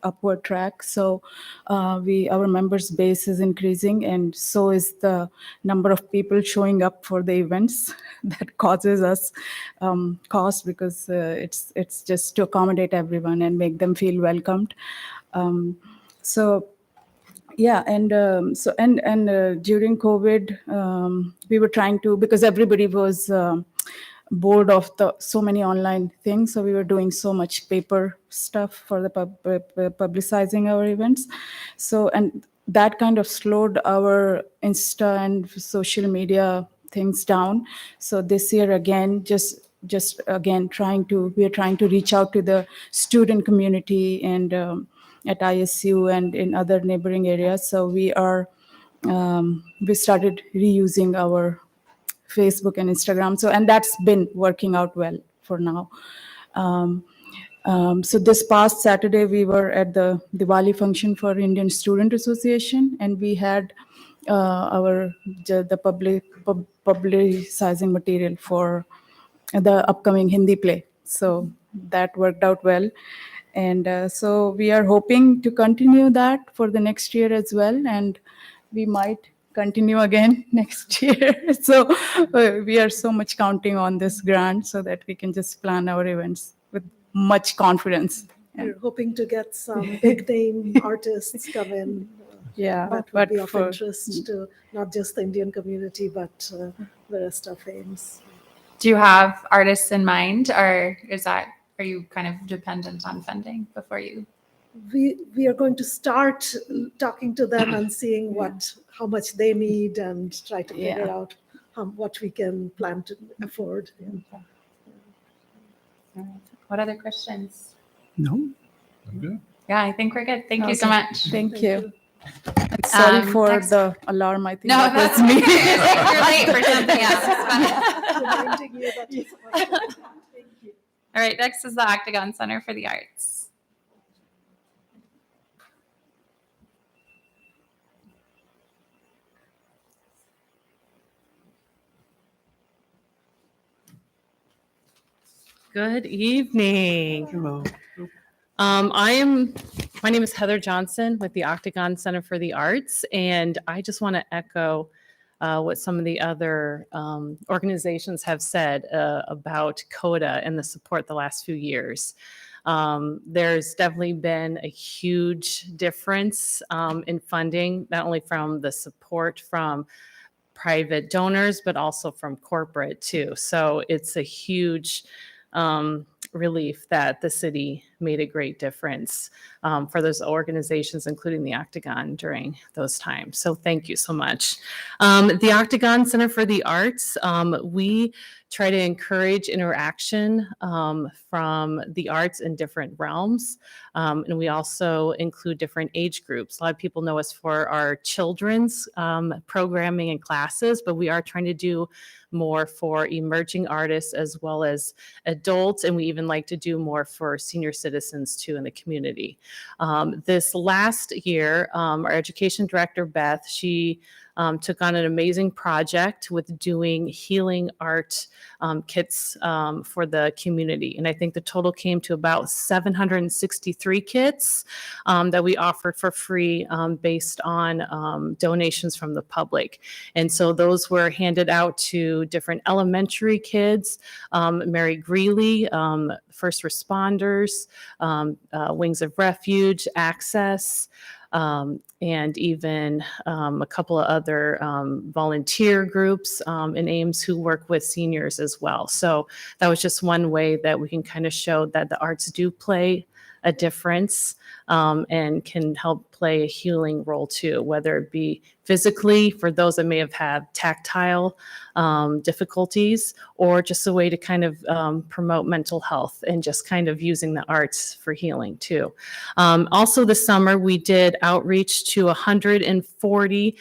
upward track. So our members base is increasing, and so is the number of people showing up for the events. That causes us cost, because it's just to accommodate everyone and make them feel welcomed. So yeah, and during COVID, we were trying to, because everybody was bored of the so many online things, so we were doing so much paper stuff for the publicizing our events. So, and that kind of slowed our Insta and social media things down. So this year again, just again we are trying to reach out to the student community and at ISU and in other neighboring areas. So we started reusing our Facebook and Instagram. So, and that's been working out well for now. So this past Saturday, we were at the Diwali function for Indian Student Association, and we had the publicizing material for the upcoming Hindi play. So that worked out well. And so we are hoping to continue that for the next year as well. And we might continue again next year. So we are so much counting on this grant so that we can just plan our events with much confidence. We're hoping to get some big name artists come in. Yeah, That would be of interest to not just the Indian community, but the rest of AIMS. Do you have artists in mind, or are you kind of dependent on funding before you? We are going to start talking to them and seeing how much they need and try to figure out what we can plan to afford. What other questions? No. I'm good. Yeah, I think we're good. Thank you so Okay. much. Thank you. And sorry for next- the alarm. I think No, that that's was me. You're late for something else. It's fine. Reminding you that it's Thank you. All right, next is the Octagon Center for the Arts. Good evening. Hello. My name is Heather Johnson with the Octagon Center for the Arts, and I just want to echo what some of the other organizations have said about CODA and the support the last few years. There's definitely been a huge difference in funding, not only from the support from private donors, but also from corporate too. So it's a huge relief that the city made a great difference for those organizations, including the Octagon during those times. So thank you so much. The Octagon Center for the Arts, we try to encourage interaction from the arts in different realms. And we also include different age groups. A lot of people know us for our children's programming and classes, but we are trying to do more for emerging artists as well as adults. And we even like to do more for senior citizens too in the community. This last year, our education director, Beth, she took on an amazing project with doing healing art kits for the community. And I think the total came to about 763 kits that we offered for free based on donations from the public. And so those were handed out to different elementary kids, Mary Greeley, first responders, Wings of Refuge, Access, and even a couple of other volunteer groups in Ames who work with seniors as well. So that was just one way that we can kind of show that the arts do play a difference and can help play a healing role too, whether it be physically for those that may have had tactile difficulties, or just a way to kind of promote mental health and just kind of using the arts for healing too. Also this summer, we did outreach to 140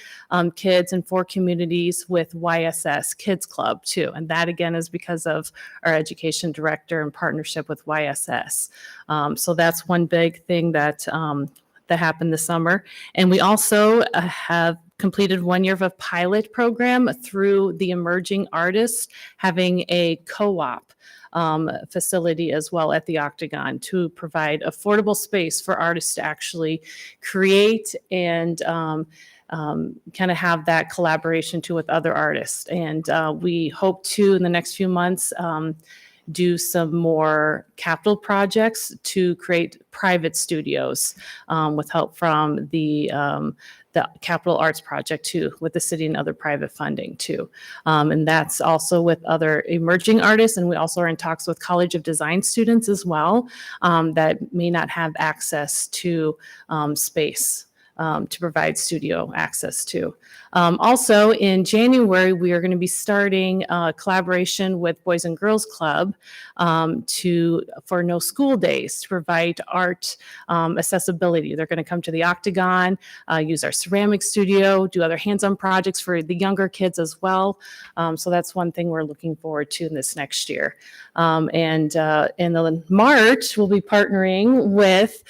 kids in 4 communities with YSS Kids Club too. And that again is because of our education director in partnership with YSS. So that's one big thing that happened this summer. And we also have completed 1 year of a pilot program through the Emerging Artists, having a co-op facility as well at the Octagon to provide affordable space for artists to actually create and kind of have that collaboration too with other artists. And we hope to, in the next few months, do some more capital projects to create private studios with help from the Capital Arts Project too, with the city and other private funding too. And that's also with other emerging artists. And we also are in talks with College of Design students as well that may not have access to space to provide studio access to. Also in January, we are going to be starting a collaboration with Boys and Girls Club for No School Days to provide art accessibility. They're going to come to the Octagon, use our ceramic studio, do other hands-on projects for the younger kids as well. So that's one thing we're looking forward to in this next year. And in March, we'll be partnering with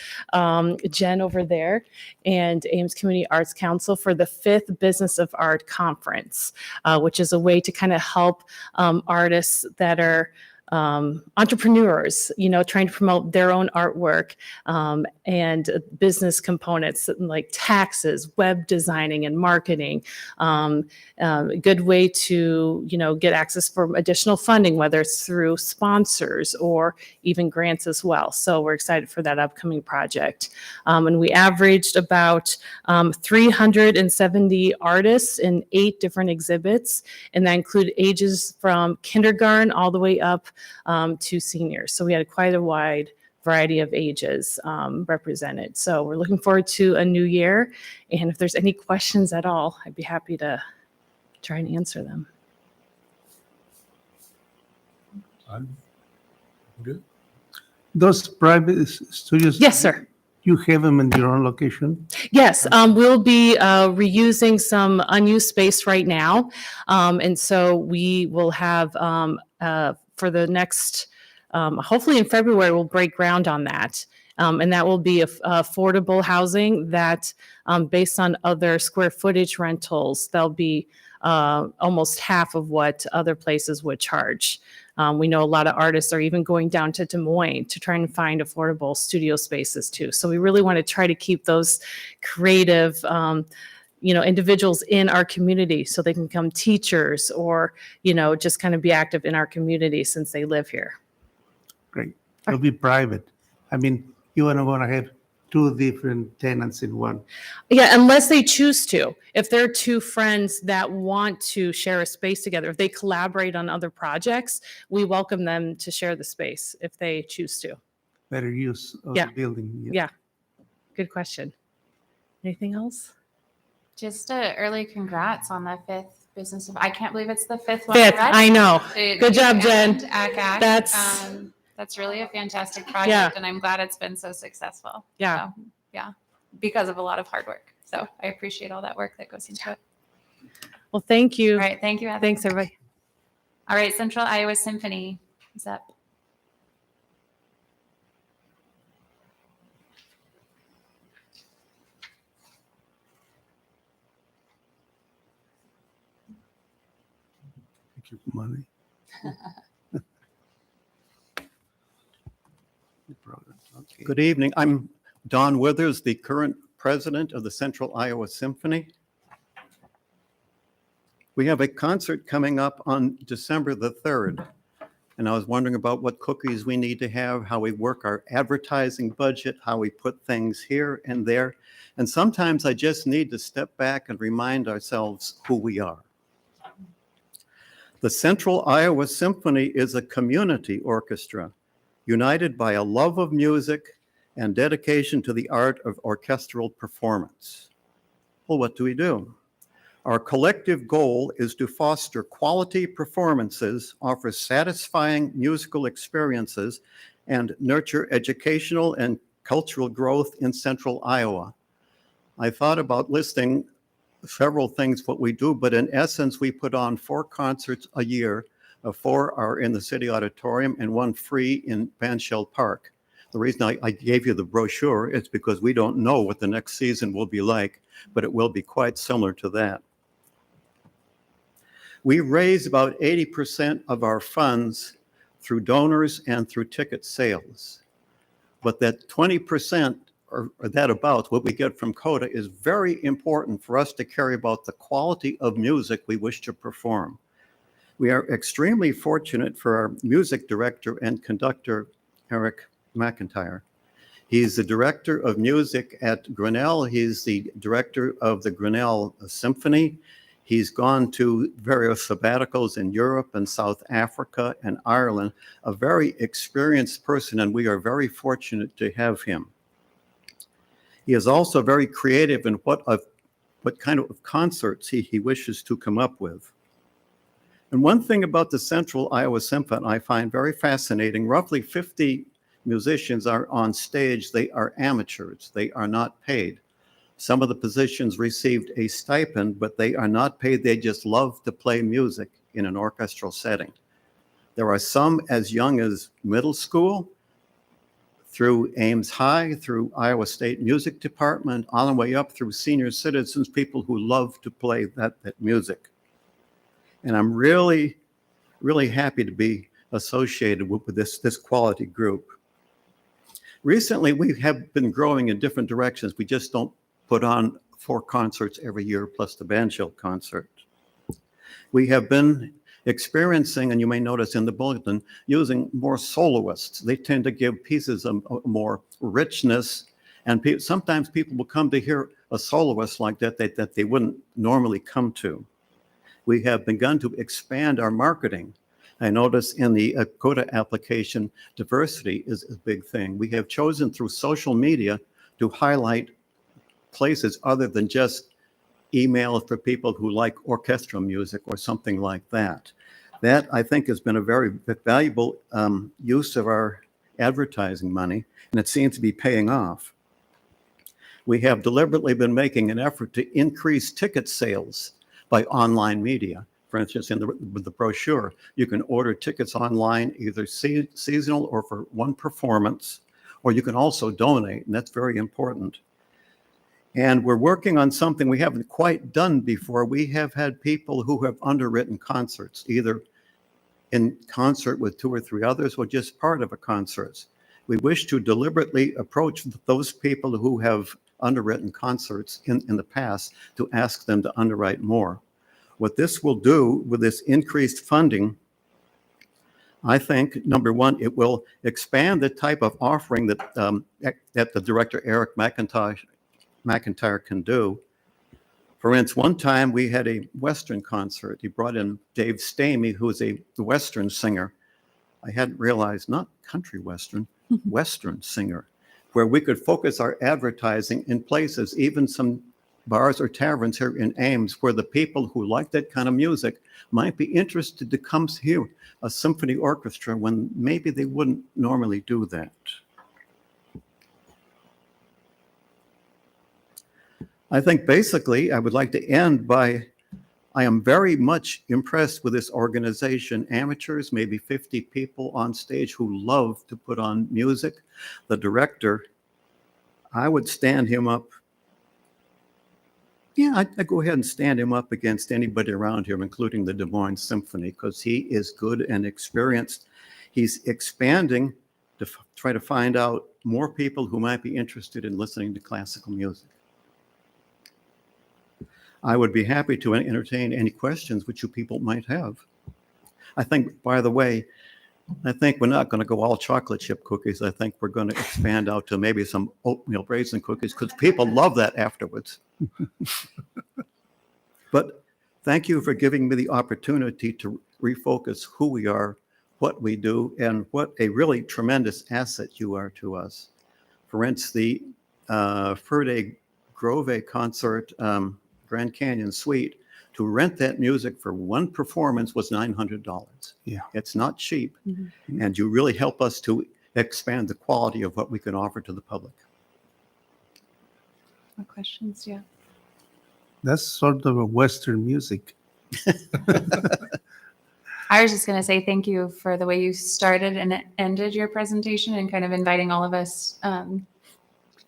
Jen over there and Ames Community Arts Council for the 5th Business of Art Conference, which is a way to kind of help artists that are entrepreneurs, trying to promote their own artwork and business components like taxes, web designing, and marketing. A good way to, get access for additional funding, whether it's through sponsors or even grants as well. So we're excited for that upcoming project. And we averaged about 370 artists in 8 different exhibits, and that included ages from kindergarten all the way up to seniors. So we had quite a wide variety of ages represented. So we're looking forward to a new year. And if there's any questions at all, I'd be happy to try and answer them. I'm good. Those private studios. Yes, sir. You have them in your own location? Yes, we'll be reusing some unused space right now. And so we will have, for the next, hopefully in February, we'll break ground on that. And that will be affordable housing that, based on other square footage rentals, they'll be almost half of what other places would charge. We know a lot of artists are even going down to Des Moines to try and find affordable studio spaces too. So we really want to try to keep those creative, individuals in our community so they can become teachers or, just kind of be active in our community since they live here. Great. It'll be private. I mean, you want to have 2 different tenants in one. Yeah, unless they choose to. If they're 2 friends that want to share a space together, if they collaborate on other projects, we welcome them to share the space if they choose to. Better use of Yeah. the building. Yeah. Good question. Anything else? Just early congrats on the 5th Business of, I can't believe it's the 5th one. 5th, already. I know. The- Good job, Jen. and ACAC. That's really a fantastic project, Yeah. and I'm glad it's been so successful. Yeah. So, yeah, because of a lot of hard work. So I appreciate all that work that goes into it. Well, thank you. All right, thank you, Heather. Thanks, everybody. All right, Central Iowa Symphony is up. Thank you for money. Okay. Good evening. I'm Don Withers, the current president of the Central Iowa Symphony. We have a concert coming up on December the 3rd, and I was wondering about what cookies we need to have, how we work our advertising budget, how we put things here and there. And sometimes I just need to step back and remind ourselves who we are. The Central Iowa Symphony is a community orchestra united by a love of music and dedication to the art of orchestral performance. Well, what do we do? Our collective goal is to foster quality performances, offer satisfying musical experiences, and nurture educational and cultural growth in Central Iowa. I thought about listing several things what we do, but in essence, we put on 4 concerts a year. 4 are in the City Auditorium and 1 free in Banshell Park. The reason I gave you the brochure is because we don't know what the next season will be like, but it will be quite similar to that. We raise about 80% of our funds through donors and through ticket sales. But that 20% or that about what we get from CODA is very important for us to carry about the quality of music we wish to perform. We are extremely fortunate for our music director and conductor, Eric McIntyre. He's the director of music at Grinnell. He's the director of the Grinnell Symphony. He's gone to various sabbaticals in Europe and South Africa and Ireland, a very experienced person, and we are very fortunate to have him. He is also very creative in what kind of concerts he wishes to come up with. And one thing about the Central Iowa Symphony I find very fascinating, roughly 50 musicians are on stage. They are amateurs. They are not paid. Some of the positions received a stipend, but they are not paid. They just love to play music in an orchestral setting. There are some as young as middle school, through Ames High, through Iowa State Music Department, all the way up through senior citizens, people who love to play that music. And I'm really, really happy to be associated with this quality group. Recently, we have been growing in different directions. We just don't put on 4 concerts every year plus the banjo concert. We have been experiencing, and you may notice in the bulletin, using more soloists. They tend to give pieces of more richness, and sometimes people will come to hear a soloist like that they wouldn't normally come to. We have begun to expand our marketing. I notice in the CODA application, diversity is a big thing. We have chosen through social media to highlight places other than just emails for people who like orchestral music or something like that. That, I think, has been a very valuable use of our advertising money, and it seems to be paying off. We have deliberately been making an effort to increase ticket sales by online media. For instance, with the brochure, you can order tickets online, either seasonal or for one performance, or you can also donate, and that's very important. And we're working on something we haven't quite done before. We have had people who have underwritten concerts, either in concert with 2 or 3 others or just part of a concert. We wish to deliberately approach those people who have underwritten concerts in the past to ask them to underwrite more. What this will do with this increased funding, I think, number one, it will expand the type of offering that the director, Eric McIntyre, can do. For instance, one time we had a Western concert. He brought in Dave Stamey, who is a Western singer. I hadn't realized, not country Western, Western singer, where we could focus our advertising in places, even some bars or taverns here in Ames, where the people who like that kind of music might be interested to come hear a symphony orchestra when maybe they wouldn't normally do that. I think basically I would like to end by, I am very much impressed with this organization, amateurs, maybe 50 people on stage who love to put on music. The director, I would stand him up. Yeah, I'd go ahead and stand him up against anybody around here, including the Des Moines Symphony, because he is good and experienced. He's expanding to try to find out more people who might be interested in listening to classical music. I would be happy to entertain any questions which you people might have. I think, by the way, I think we're not going to go all chocolate chip cookies. I think we're going to expand out to maybe some oatmeal raisin cookies because people love that afterwards. But thank you for giving me the opportunity to refocus who we are, what we do, and what a really tremendous asset you are to us. For instance, the Ferde Grove concert, Grand Canyon Suite, to rent that music for one performance was $900. Yeah. It's not cheap. Mm-hmm. And you really help us to expand the quality of what we can offer to the public. What questions? Yeah. That's sort of a Western music. I was just going to say thank you for the way you started and ended your presentation and kind of inviting all of us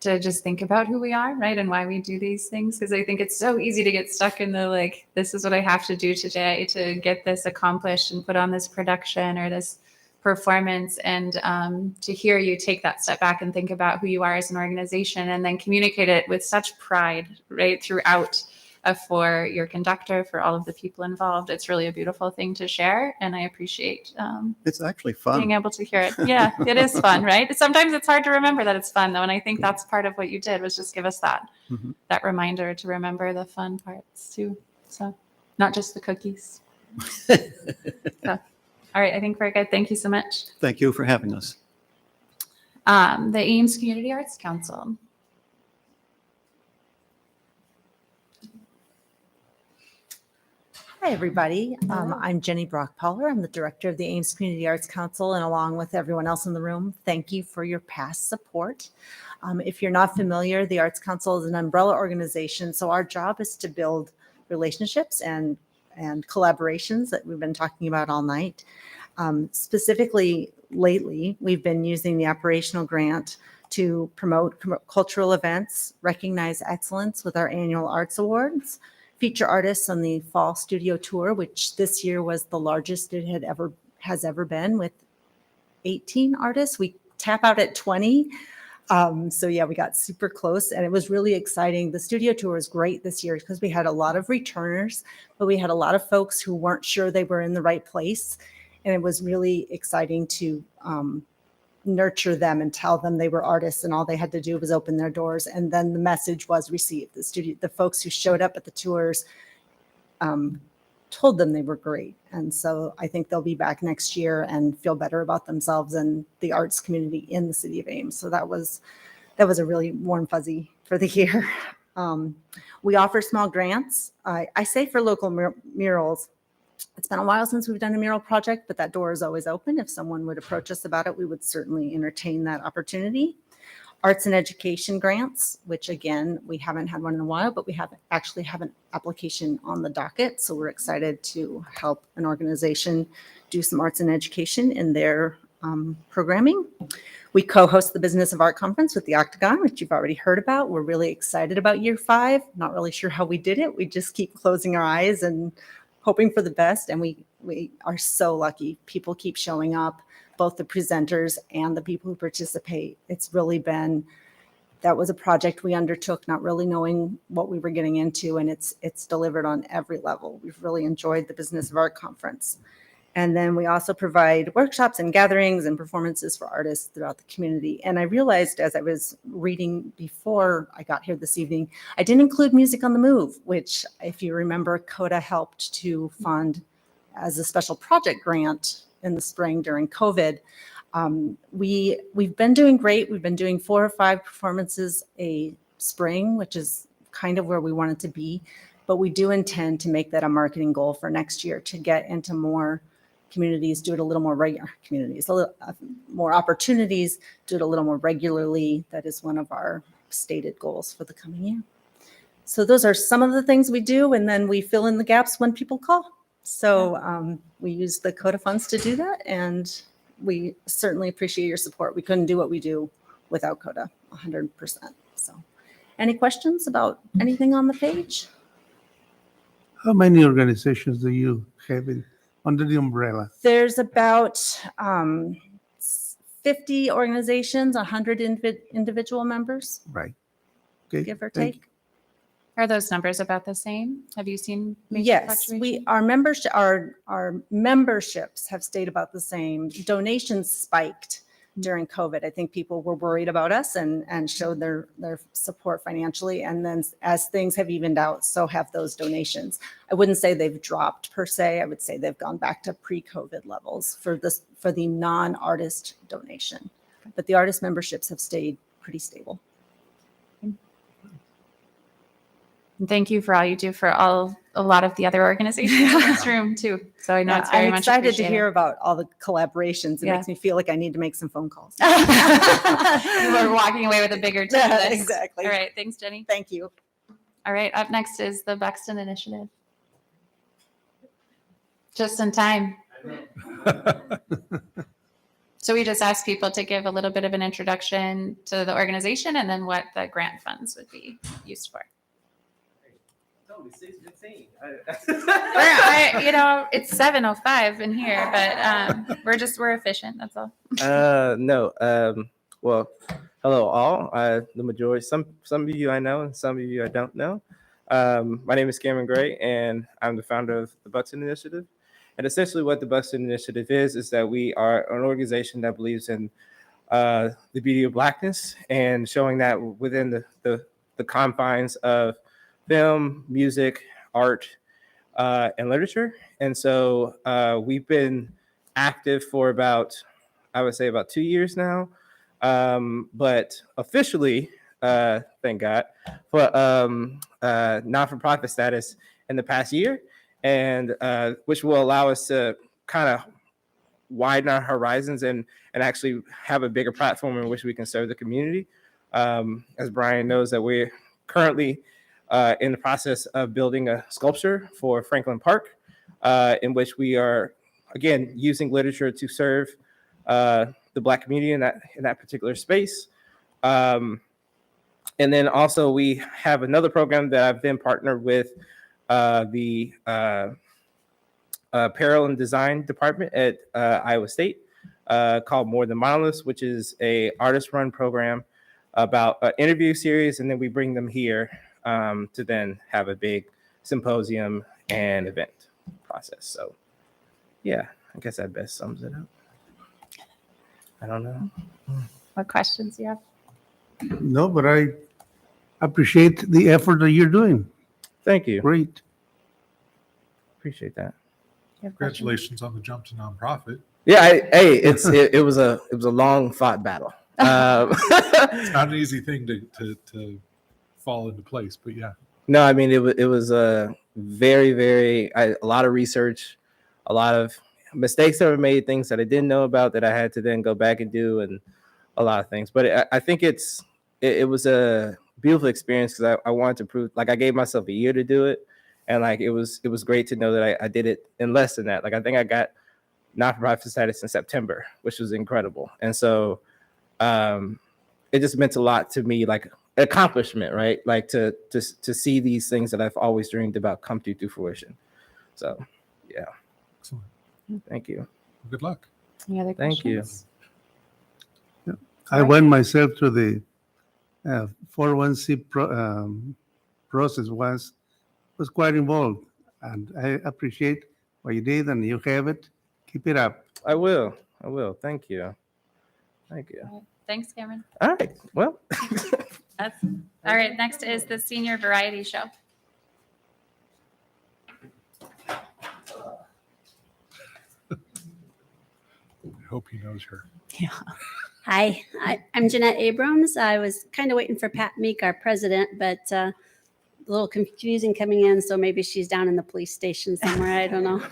to just think about who we are, right? And why we do these things. Because I think it's so easy to get stuck in the like, this is what I have to do today to get this accomplished and put on this production or this performance. And to hear you take that step back and think about who you are as an organization and then communicate it with such pride, right, throughout for your conductor, for all of the people involved. It's really a beautiful thing to share. And I appreciate It's actually fun. being able to hear it. Yeah, it is fun, right? Sometimes it's hard to remember that it's fun though. And I think that's part of what you did was just give us that, that reminder to remember the fun parts too. So not just the cookies. So, all right, I think we're good. Thank you so much. Thank you for having us. The Ames Community Arts Council. Hi, everybody. I'm Jenny Brock-Poller. I'm the director of the Ames Community Arts Council, and along with everyone else in the room, thank you for your past support. If you're not familiar, the Arts Council is an umbrella organization, so our job is to build relationships and collaborations that we've been talking about all night. Specifically, lately, we've been using the operational grant to promote cultural events, recognize excellence with our annual arts awards, feature artists on the fall studio tour, which this year was the largest it has ever been, with 18 artists. We tap out at 20. So yeah, we got super close and it was really exciting. The studio tour was great this year because we had a lot of returners, but we had a lot of folks who weren't sure they were in the right place. And it was really exciting to nurture them and tell them they were artists and all they had to do was open their doors. And then the message was received. The folks who showed up at the tours told them they were great. And so I think they'll be back next year and feel better about themselves and the arts community in the city of Ames. So that was a really warm fuzzy for the year. We offer small grants. I say for local murals. It's been a while since we've done a mural project, but that door is always open. If someone would approach us about it, we would certainly entertain that opportunity. Arts and education grants, which again, we haven't had one in a while, but we actually have an application on the docket. So we're excited to help an organization do some arts and education in their programming. We co-host the Business of Art Conference with the Octagon, which you've already heard about. We're really excited about year 5. Not really sure how we did it. We just keep closing our eyes and hoping for the best. And we are so lucky. People keep showing up, both the presenters and the people who participate. It's really been, that was a project we undertook, not really knowing what we were getting into. And it's delivered on every level. We've really enjoyed the Business of Art Conference. And then we also provide workshops and gatherings and performances for artists throughout the community. And I realized as I was reading before I got here this evening, I didn't include Music on the Move, which, if you remember, CODA helped to fund as a special project grant in the spring during COVID. We've been doing great. We've been doing 4 or 5 performances a spring, which is kind of where we wanted to be. But we do intend to make that a marketing goal for next year to get into more communities, do it a little more regular communities, a little more opportunities, do it a little more regularly. That is one of our stated goals for the coming year. So those are some of the things we do, and then we fill in the gaps when people call. So we use the CODA funds to do that, and we certainly appreciate your support. We couldn't do what we do without CODA, 100%. So any questions about anything on the page? How many organizations do you have under the umbrella? There's about 50 organizations, 100 individual members, Right. Okay. give or thank take. Are those numbers about the same? Have you seen major Yes, fluctuation? our memberships have stayed about the same. Donations spiked during COVID. I think people were worried about us and showed their support financially. And then as things have evened out, so have those donations. I wouldn't say they've dropped per se. I would say they've gone back to pre-COVID levels for the non-artist donation. But the artist memberships have stayed pretty stable. And thank you for all you do for a lot of the other organizations in this room too. So I know it's very I'm much excited to appreciated. hear about all the collaborations. It Yeah. makes me feel like I need to make some phone calls. We're walking away with a bigger team Yeah, list. exactly. All right. Thanks, Jenny. Thank you. All right. Up next is the Buxton Initiative. Just in time. So we just asked people to give a little bit of an introduction to the organization and then what the grant funds would be used for. It's 7:05 in here, but we're efficient. That's all. No. Well, hello all. The majority, some of you I know, and some of you I don't know. My name is Cameron Gray, and I'm the founder of the Buxton Initiative. And essentially, what the Buxton Initiative is that we are an organization that believes in the beauty of Blackness and showing that within the confines of film, music, art, and literature. And so we've been active for I would say about 2 years now, but officially, thank God, for not-for-profit status in the past year, and which will allow us to kind of widen our horizons and actually have a bigger platform in which we can serve the community. As Brian knows, that we're currently in the process of building a sculpture for Franklin Park, in which we are, again, using literature to serve the Black community in that particular space. And then also we have another program that I've been partnered with the Apparel and Design Department at Iowa State called More Than Monoliths, which is a artist-run program about an interview series, and then we bring them here to then have a big symposium and event process. So yeah, I guess that best sums it up. I don't know. What questions do you have? No, but I appreciate the effort that you're doing. Thank you. Great. Appreciate that. Congratulations on the jump to nonprofit. Yeah, it was a long fought battle. It's not an easy thing to fall into place, but yeah. No, I mean it was a very a lot of research, a lot of mistakes that were made, things that I didn't know about that I had to then go back and do, and a lot of things. But I think it was a beautiful experience because I wanted to prove, like, I gave myself a year to do it, and like it was great to know that I did it in less than that. Like I think I got not-for-profit status in September, which was incredible, and so it just meant a lot to me, like accomplishment, right? Like to see these things that I've always dreamed about come to fruition. So yeah. Excellent. Thank you. Good luck. Any other Thank you. questions? I went myself through the 401c process was quite involved, and I appreciate what you did, and you have it. Keep it up. I will. Thank you. All right. Thanks, Cameron. All right. Well. All right. Next is the Senior Variety Show. I hope he knows her. Yeah. Hi, I'm Jeanette Abrams. I was kind of waiting for Pat Meek, our president, but a little confusing coming in, so maybe she's down in the police station somewhere. I don't know.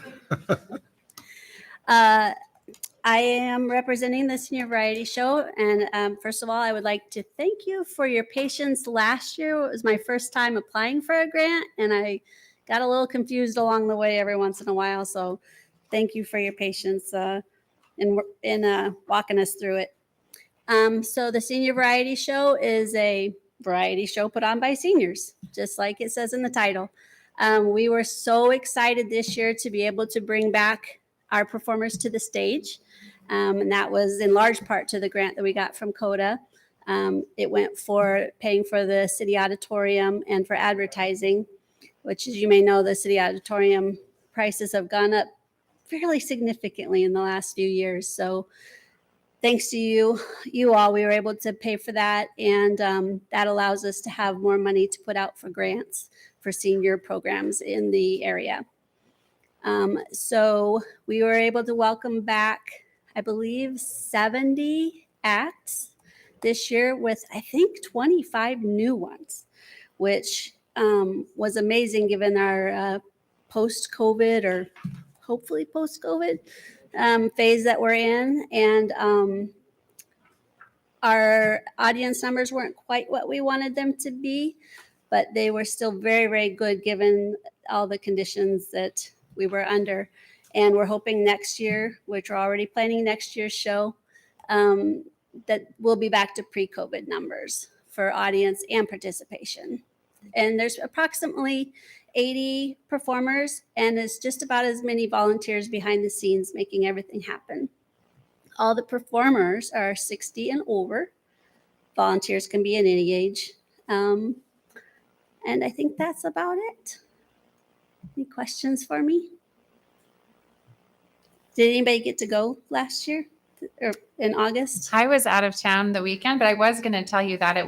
I am representing the Senior Variety Show, and first of all, I would like to thank you for your patience last year. It was my first time applying for a grant, and I got a little confused along the way every once in a while, so thank you for your patience in walking us through it. So the Senior Variety Show is a variety show put on by seniors, just like it says in the title. We were so excited this year to be able to bring back our performers to the stage. And that was in large part to the grant that we got from CODA. It went for paying for the city auditorium and for advertising, which, as you may know, the city auditorium prices have gone up fairly significantly in the last few years. So thanks to you all, we were able to pay for that. And that allows us to have more money to put out for grants for senior programs in the area. So we were able to welcome back, I believe, 70 acts this year with, I think, 25 new ones, which was amazing given our post-COVID or hopefully post-COVID phase that we're in. And our audience numbers weren't quite what we wanted them to be, but they were still very, very good given all the conditions that we were under. And we're hoping next year, which we're already planning next year's show, that we'll be back to pre-COVID numbers for audience and participation. And there's approximately 80 performers, and it's just about as many volunteers behind the scenes making everything happen. All the performers are 60 and over. Volunteers can be at any age. And I think that's about it. Any questions for me? Did anybody get to go last year or in August? I was out of town the weekend, but I was going to tell you that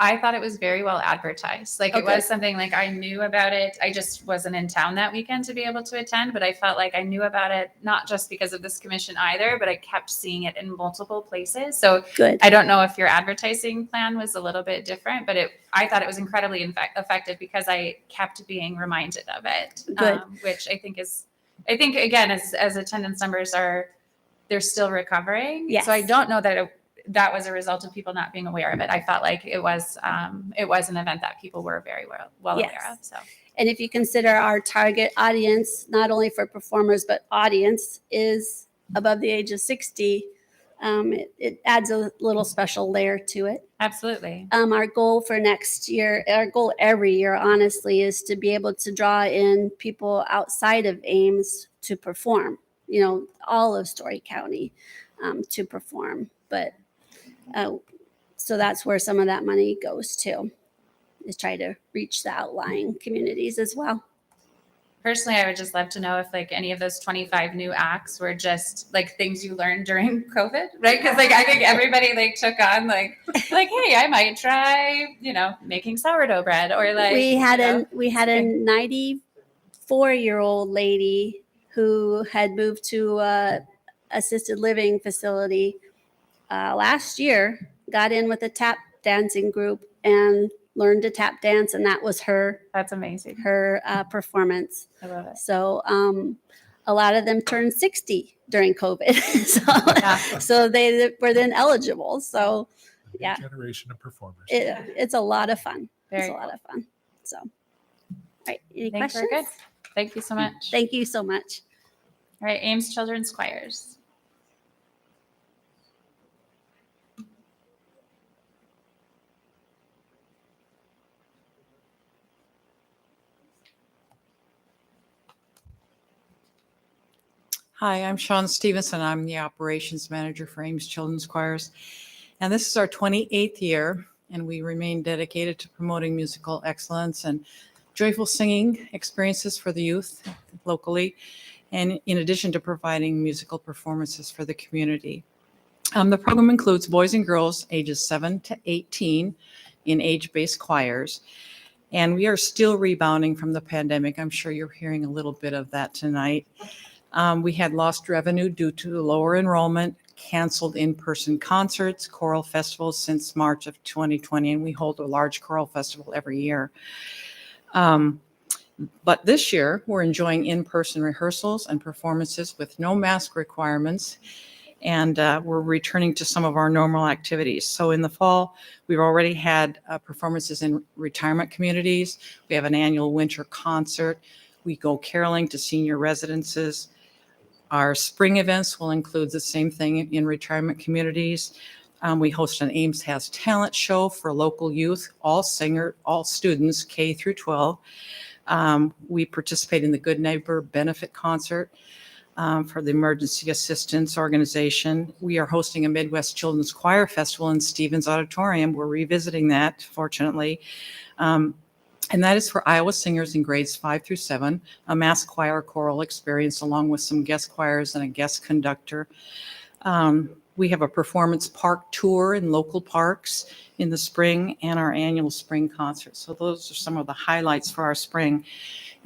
I thought it was very well advertised. Like it Okay. was something like I knew about it. I just wasn't in town that weekend to be able to attend, but I felt like I knew about it, not just because of this commission either, but I kept seeing it in multiple places. So Good. I don't know if your advertising plan was a little bit different, but I thought it was incredibly effective because I kept being reminded of it, Good. Which I think again, as attendance numbers they're still recovering. Yes. So I don't know that that was a result of people not being aware of it. I felt like it was an event that people were very well Yes. aware of. So And if you consider our target audience, not only for performers, but audience is above the age of 60, it adds a little special layer to it. absolutely. Our goal for next year, our goal every year, honestly, is to be able to draw in people outside of Ames to perform, all of Story County to perform. But so that's where some of that money goes to, is try to reach the outlying communities as well. Personally, I would just love to know if like any of those 25 new acts were just like things you learned during COVID, right? Because like I think everybody like took on like, hey, I might try, making sourdough bread or like we had a 94-year-old lady who had moved to a assisted living facility last year, got in with a tap dancing group and learned to tap dance, and that was that's amazing. Her performance. I love it. So a lot of them turned 60 during COVID, so they were then eligible. So yeah, Generation of performers. it's a lot of fun. Very It's a lot of fun. So, all right, any I think questions? we're good. Thank you so much. Thank you so much. All right, Ames Children's Choirs. Hi, I'm Sean Stevenson. I'm the operations manager for Ames Children's Choirs. And this is our 28th year, and we remain dedicated to promoting musical excellence and joyful singing experiences for the youth locally, and in addition to providing musical performances for the community. The program includes boys and girls ages 7 to 18 in age-based choirs. And we are still rebounding from the pandemic. I'm sure you're hearing a little bit of that tonight. We had lost revenue due to lower enrollment, canceled in-person concerts, choral festivals since March of 2020, and we hold a large choral festival every year. But this year, we're enjoying in-person rehearsals and performances with no mask requirements, and we're returning to some of our normal activities. So in the fall, we've already had performances in retirement communities. We have an annual winter concert. We go caroling to senior residences. Our spring events will include the same thing in retirement communities. We host an Ames Has Talent show for local youth, all students, K through 12. We participate in the Good Neighbor Benefit Concert for the Emergency Assistance Organization. We are hosting a Midwest Children's Choir Festival in Stevens Auditorium. We're revisiting that, fortunately. And that is for Iowa singers in grades 5 through 7, a mass choir choral experience along with some guest choirs and a guest conductor. We have a performance park tour in local parks in the spring and our annual spring concert. So those are some of the highlights for our spring.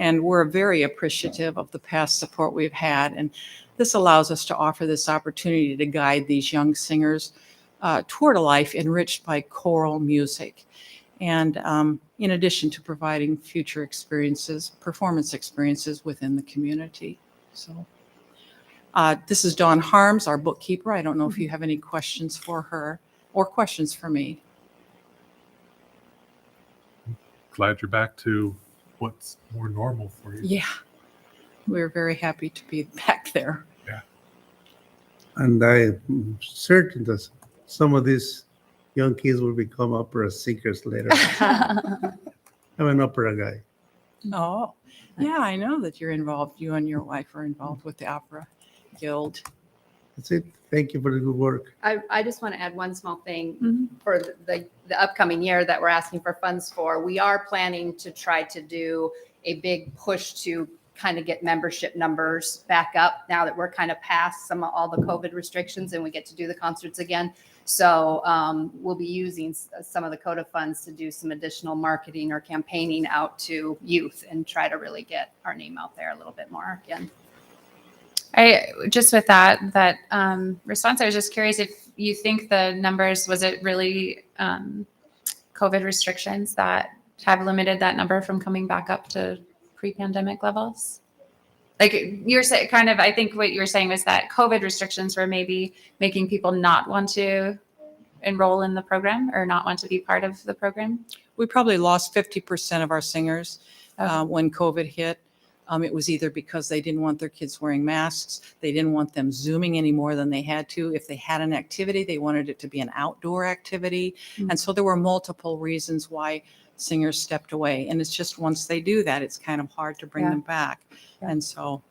And we're very appreciative of the past support we've had. And this allows us to offer this opportunity to guide these young singers toward a life enriched by choral music. And in addition to providing future experiences, performance experiences within the community. So this is Dawn Harms, our bookkeeper. I don't know if you have any questions for her or questions for me. Glad you're back to what's more normal for you. Yeah, we're very happy to be back back there. And I'm certain that some of these young kids will become opera singers later. I'm an opera guy. Oh, yeah, I know that you're involved. You and your wife are involved with the Opera Guild. That's it. Thank you for the good work. I just want to add one small thing for the upcoming year that we're asking for funds for. We are planning to try to do a big push to kind of get membership numbers back up now that we're kind of past all the COVID restrictions and we get to do the concerts again. So we'll be using some of the CODA funds to do some additional marketing or campaigning out to youth and try to really get our name out there a little bit more again. I just with that response, I was just curious if you think the numbers, was it really COVID restrictions that have limited that number from coming back up to pre-pandemic levels? Like you're saying, kind of, I think what you were saying was that COVID restrictions were maybe making people not want to enroll in the program or not want to be part of the program. We probably lost 50% of our singers when COVID hit. It was either because they didn't want their kids wearing masks, they didn't want them Zooming any more than they had to. If they had an activity, they wanted it to be an outdoor activity. And so there were multiple reasons why singers stepped away. And it's just once they do that, it's kind of hard to bring them back. And so.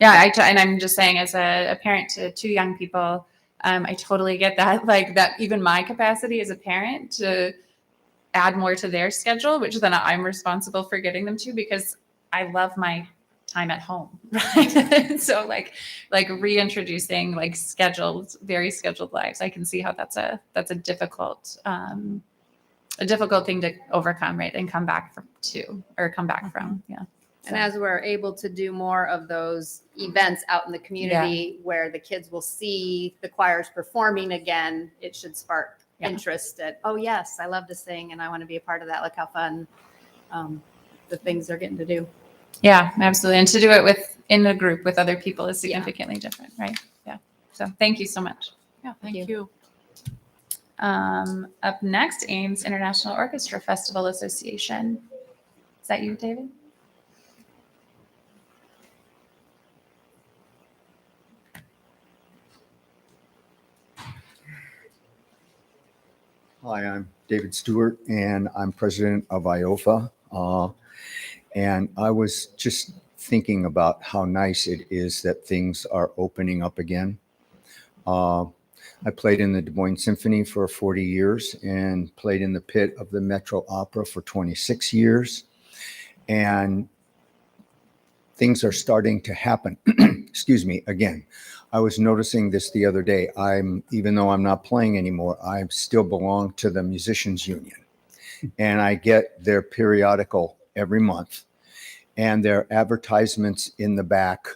Yeah, and I'm just saying as a parent to two young people, I totally get that. Like that, even my capacity as a parent to add more to their schedule, which then I'm responsible for getting them to, because I love my time at home, right? So like reintroducing like very scheduled lives. I can see how that's a difficult thing to overcome, right? And come back from. Yeah. And as we're able to do more of those events out in the community where the kids will see the choirs performing again, it should spark interest at, oh yes, I love to sing and I want to be a part of that. Look how fun the things they're getting to do. Yeah, absolutely. And to do it in a group with other people is significantly different, right? Yeah. So thank you so much. Yeah, thank you. Up next, Ames International Orchestra Festival Association. Is that you, David? Hi, I'm David Stewart, and I'm president of IOFA. And I was just thinking about how nice it is that things are opening up again. I played in the Des Moines Symphony for 40 years and played in the pit of the Metro Opera for 26 years. And things are starting to happen. Excuse me, again. I was noticing this the other day. Even though I'm not playing anymore, I still belong to the Musicians Union. And I get their periodical every month. And there are advertisements in the back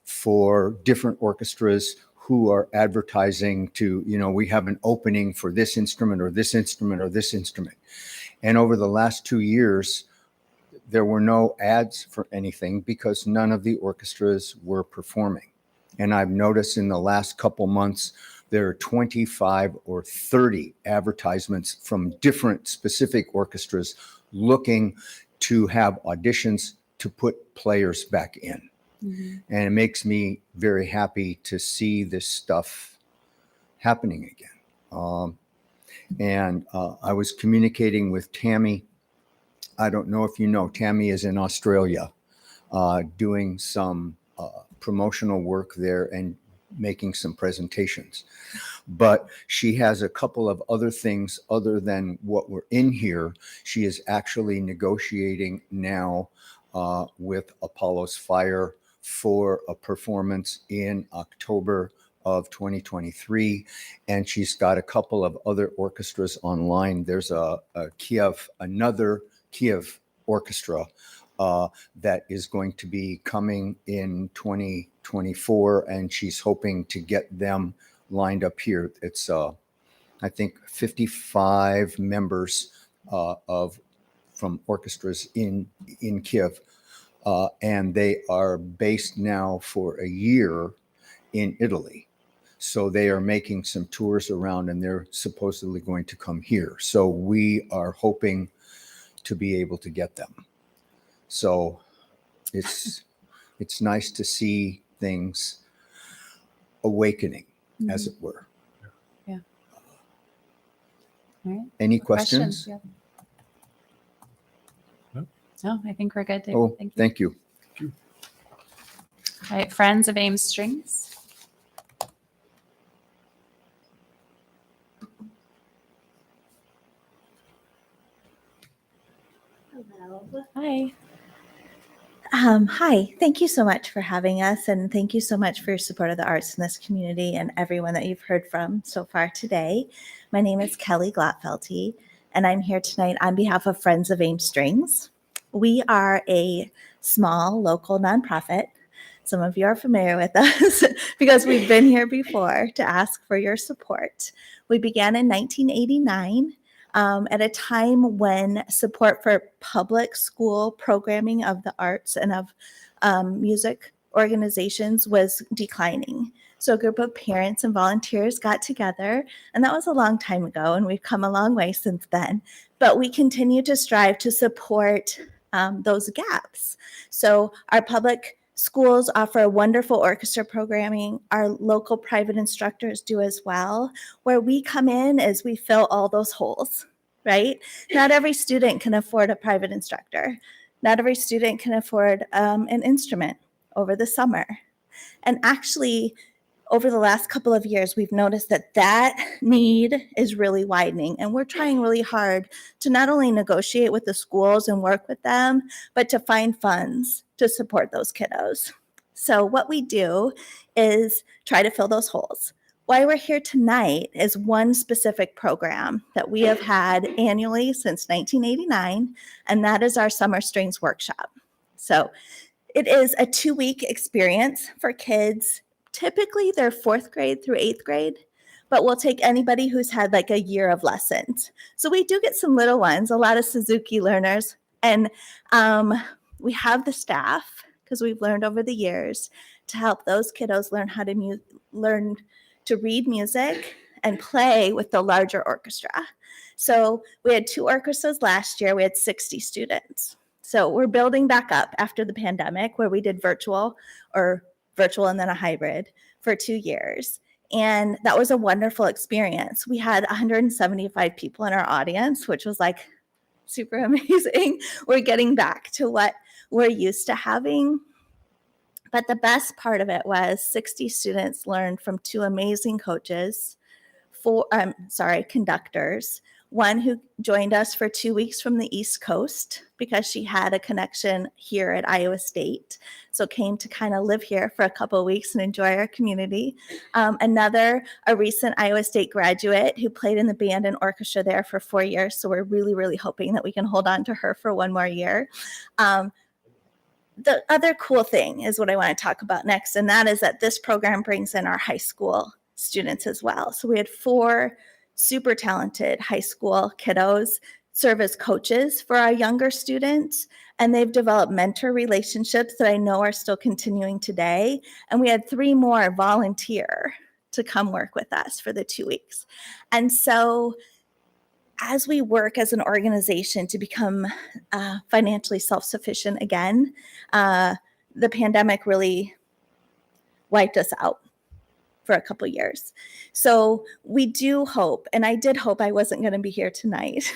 for different orchestras who are advertising to, we have an opening for this instrument or this instrument or this instrument. And over the last 2 years, there were no ads for anything because none of the orchestras were performing. And I've noticed in the last couple months, there are 25 or 30 advertisements from different specific orchestras looking to have auditions to put players back in. Mm-hmm. And it makes me very happy to see this stuff happening again. And I was communicating with Tammy. I don't know if you know, Tammy is in Australia doing some promotional work there and making some presentations. But she has a couple of other things other than what were in here. She is actually negotiating now with Apollo's Fire for a performance in October of 2023. And she's got a couple of other orchestras online. There's another Kiev orchestra that is going to be coming in 2024, and she's hoping to get them lined up here. It's, I think, 55 members from orchestras in Kiev, and they are based now for a year in Italy. So they are making some tours around, and they're supposedly going to come here. So we are hoping to be able to get them. So it's nice to see things awakening, as it were. Yeah. All right. Any questions? Yeah. No, I think we're good, David. Oh, Thank you. thank you. All right, Friends of Ames Strings. Hello. Hi. Hi, thank you so much for having us, and thank you so much for your support of the arts in this community and everyone that you've heard from so far today. My name is Kelly Glotfelty, and I'm here tonight on behalf of Friends of Ames Strings. We are a small local nonprofit. Some of you are familiar with us because we've been here before to ask for your support. We began in 1989. At a time when support for public school programming of the arts and of music organizations was declining. So a group of parents and volunteers got together, and that was a long time ago, and we've come a long way since then. But we continue to strive to support those gaps. So our public schools offer wonderful orchestra programming. Our local private instructors do as well. Where we come in is we fill all those holes, right? Not every student can afford a private instructor. Not every student can afford an instrument over the summer. And actually, over the last couple of years, we've noticed that that need is really widening. And we're trying really hard to not only negotiate with the schools and work with them, but to find funds to support those kiddos. So what we do is try to fill those holes. Why we're here tonight is one specific program that we have had annually since 1989, and that is our Summer Strings Workshop. So it is a 2-week experience for kids. Typically, they're 4th grade through 8th grade, but we'll take anybody who's had like a year of lessons. So we do get some little ones, a lot of Suzuki learners, and we have the staff, because we've learned over the years, to help those kiddos learn how to learn to read music and play with the larger orchestra. So we had 2 orchestras last year. We had 60 students. So we're building back up after the pandemic, where we did virtual and then a hybrid for 2 years. And that was a wonderful experience. We had 175 people in our audience, which was like super amazing. We're getting back to what we're used to having. But the best part of it was 60 students learned from 2 amazing coaches, conductors. One who joined us for 2 weeks from the East Coast because she had a connection here at Iowa State. So came to kind of live here for a couple of weeks and enjoy our community. Another, a recent Iowa State graduate who played in the band and orchestra there for 4 years. So we're really, really hoping that we can hold on to her for 1 more year. The other cool thing is what I want to talk about next, and that is that this program brings in our high school students as well. So we had 4 super talented high school kiddos serve as coaches for our younger students, and they've developed mentor relationships that I know are still continuing today. And we had 3 more volunteer to come work with us for the 2 weeks. And so as we work as an organization to become financially self-sufficient again, the pandemic really wiped us out for a couple years. So we do hope, and I did hope I wasn't going to be here tonight.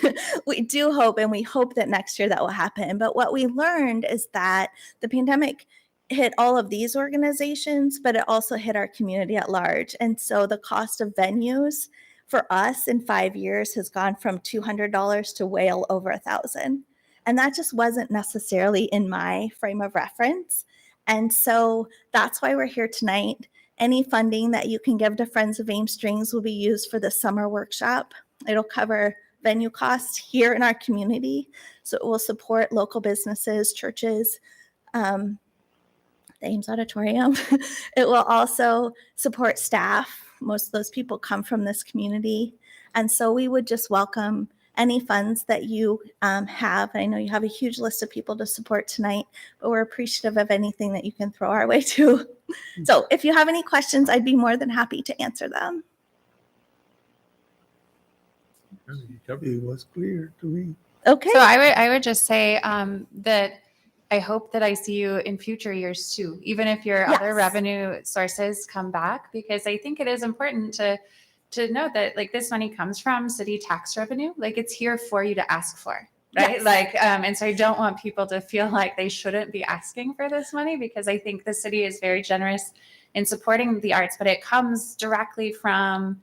We do hope, and we hope that next year that will happen. But what we learned is that the pandemic hit all of these organizations, but it also hit our community at large. And so the cost of venues for us in 5 years has gone from $200 to well over $1,000. And that just wasn't necessarily in my frame of reference. And so that's why we're here tonight. Any funding that you can give to Friends of Ames Strings will be used for the summer workshop. It'll cover venue costs here in our community. So it will support local businesses, churches, the Ames Auditorium. It will also support staff. Most of those people come from this community. And so we would just welcome any funds that you have. I know you have a huge list of people to support tonight, but we're appreciative of anything that you can throw our way too. So if you have any questions, I'd be more than happy to answer them. It was clear to me. Okay. So I would just say that I hope that I see you in future years too, even if your other Yes. revenue sources come back, because I think it is important to note that like this money comes from city tax revenue. Like it's here for you to ask for. Right. Yes. Like, and so I don't want people to feel like they shouldn't be asking for this money, because I think the city is very generous in supporting the arts, but it comes directly from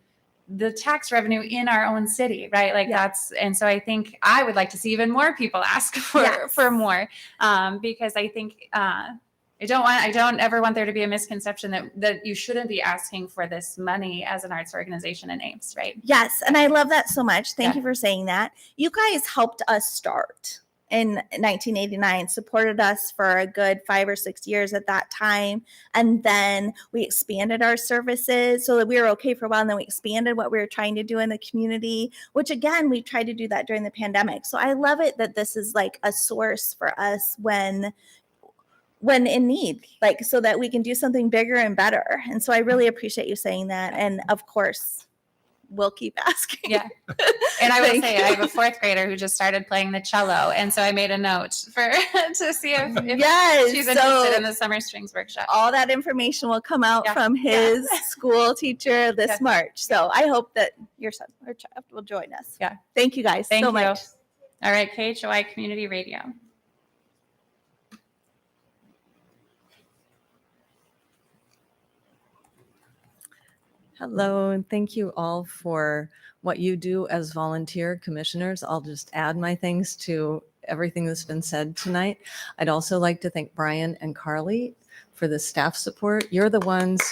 the tax revenue in our own city, right? Like that's, and so I think I would like to see even more people ask for more, because I think, I don't ever want there to be a misconception that you shouldn't be asking for this money as an arts organization in Ames, right? Yes, and I love that so much. Thank Yeah. you for saying that. You guys helped us start in 1989, supported us for a good 5 or 6 years at that time. And then we expanded our services so that we were okay for a while. And then we expanded what we were trying to do in the community, which again, we tried to do that during the pandemic. So I love it that this is like a source for us when in need, like so that we can do something bigger and better. And so I really appreciate you saying that. And of course, we'll keep asking. Yeah. And I will Thank say, you. I have a 4th grader who just started playing the cello. And so I made a note to see if Yes, she's so- interested in the summer strings workshop. All that information will come out Yeah. from his Yeah. school teacher this Yeah. March. So I hope that your son or child will join us. Yeah. Thank you guys Thank so you. much. All right, KHOI Community Radio. Hello, and thank you all for what you do as volunteer commissioners. I'll just add my thanks to everything that's been said tonight. I'd also like to thank Brian and Carly for the staff support. You're the ones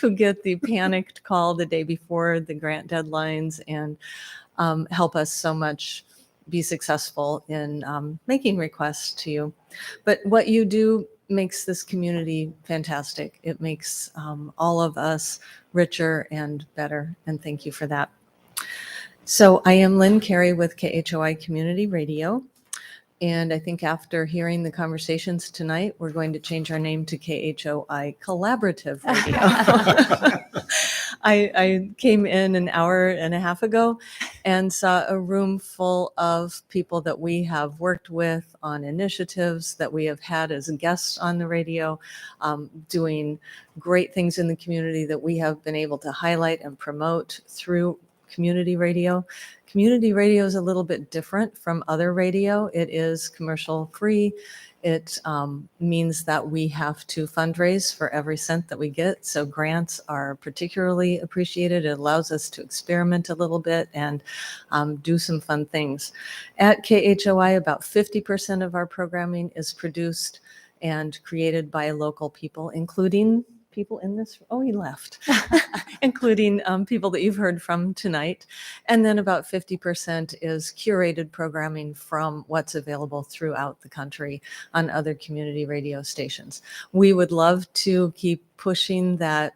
who get the panicked call the day before the grant deadlines and help us so much be successful in making requests to you. But what you do makes this community fantastic. It makes all of us richer and better, and thank you for that. So I am Lynn Carey with KHOI Community Radio, and I think after hearing the conversations tonight, we're going to change our name to KHOI Collaborative Radio. I came in an hour and a half ago and saw a room full of people that we have worked with on initiatives that we have had as guests on the radio, doing great things in the community that we have been able to highlight and promote through community radio. Community radio is a little bit different from other radio. It is commercial free. It means that we have to fundraise for every cent that we get. So grants are particularly appreciated. It allows us to experiment a little bit and do some fun things. At KHOI, about 50% of our programming is produced and created by local people, including people in this, oh, he left, including people that you've heard from tonight. And then about 50% is curated programming from what's available throughout the country on other community radio stations. We would love to keep pushing that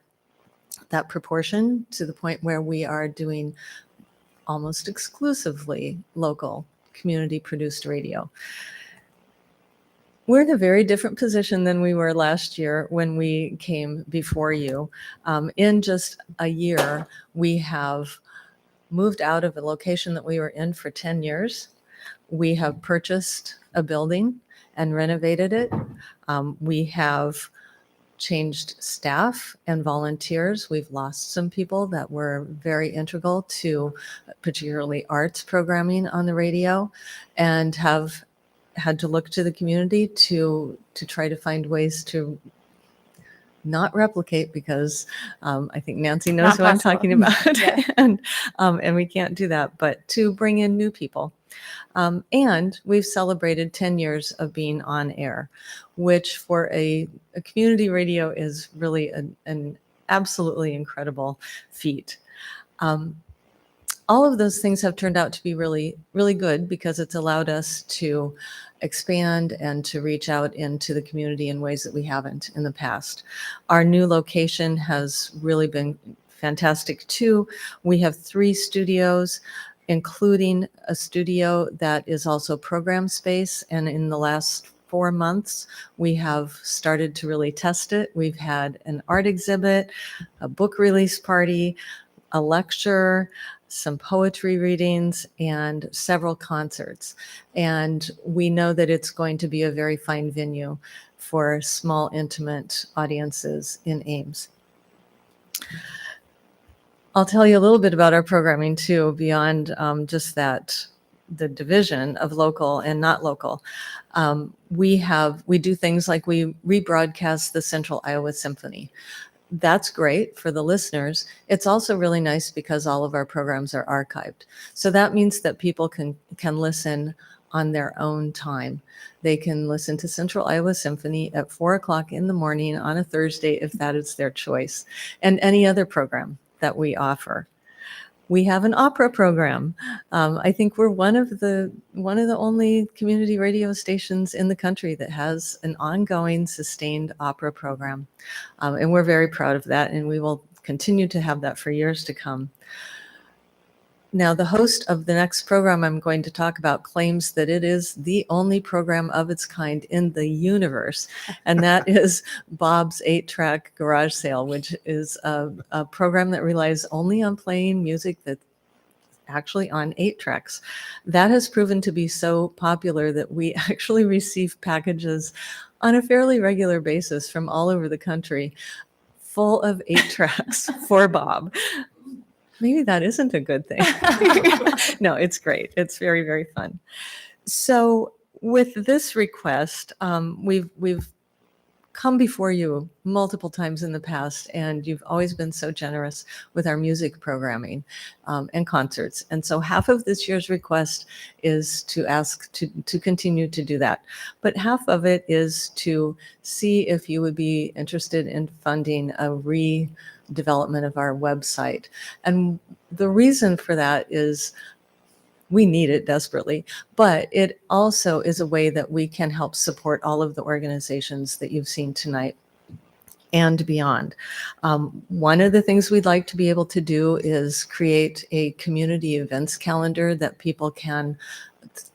proportion to the point where we are doing almost exclusively local community produced radio. We're in a very different position than we were last year when we came before you. In just a year, we have moved out of a location that we were in for 10 years. We have purchased a building and renovated it. We have changed staff and volunteers. We've lost some people that were very integral to particularly arts programming on the radio, and have had to look to the community to try to find ways to not replicate, because I think Nancy knows Not who I'm possible. talking about, Yeah. and we can't do that, but to bring in new people. And we've celebrated 10 years of being on air, which for a community radio is really an absolutely incredible feat. All of those things have turned out to be really, really good, because it's allowed us to expand and to reach out into the community in ways that we haven't in the past. Our new location has really been fantastic too. We have 3 studios, including a studio that is also program space. And in the last 4 months, we have started to really test it. We've had an art exhibit, a book release party, a lecture, some poetry readings, and several concerts. And we know that it's going to be a very fine venue for small, intimate audiences in Ames. I'll tell you a little bit about our programming too, beyond just that, the division of local and not local. We do things like we rebroadcast the Central Iowa Symphony. That's great for the listeners. It's also really nice because all of our programs are archived. So that means that people can listen on their own time. They can listen to Central Iowa Symphony at 4 o'clock in the morning on a Thursday, if that is their choice, and any other program that we offer. We have an opera program. I think we're one of the only community radio stations in the country that has an ongoing, sustained opera program. And we're very proud of that, and we will continue to have that for years to come. Now, the host of the next program I'm going to talk about claims that it is the only program of its kind in the universe, and that is Bob's 8-track garage sale, which is a program that relies only on playing music that's actually on 8 tracks. That has proven to be so popular that we actually receive packages on a fairly regular basis from all over the country full of 8 tracks for Bob. Maybe that isn't a good thing. No, it's great. It's very, very fun. So with this request, we've come before you multiple times in the past, and you've always been so generous with our music programming and concerts. And so half of this year's request is to ask to continue to do that. But half of it is to see if you would be interested in funding a redevelopment of our website. And the reason for that is we need it desperately, but it also is a way that we can help support all of the organizations that you've seen tonight and beyond. One of the things we'd like to be able to do is create a community events calendar that people can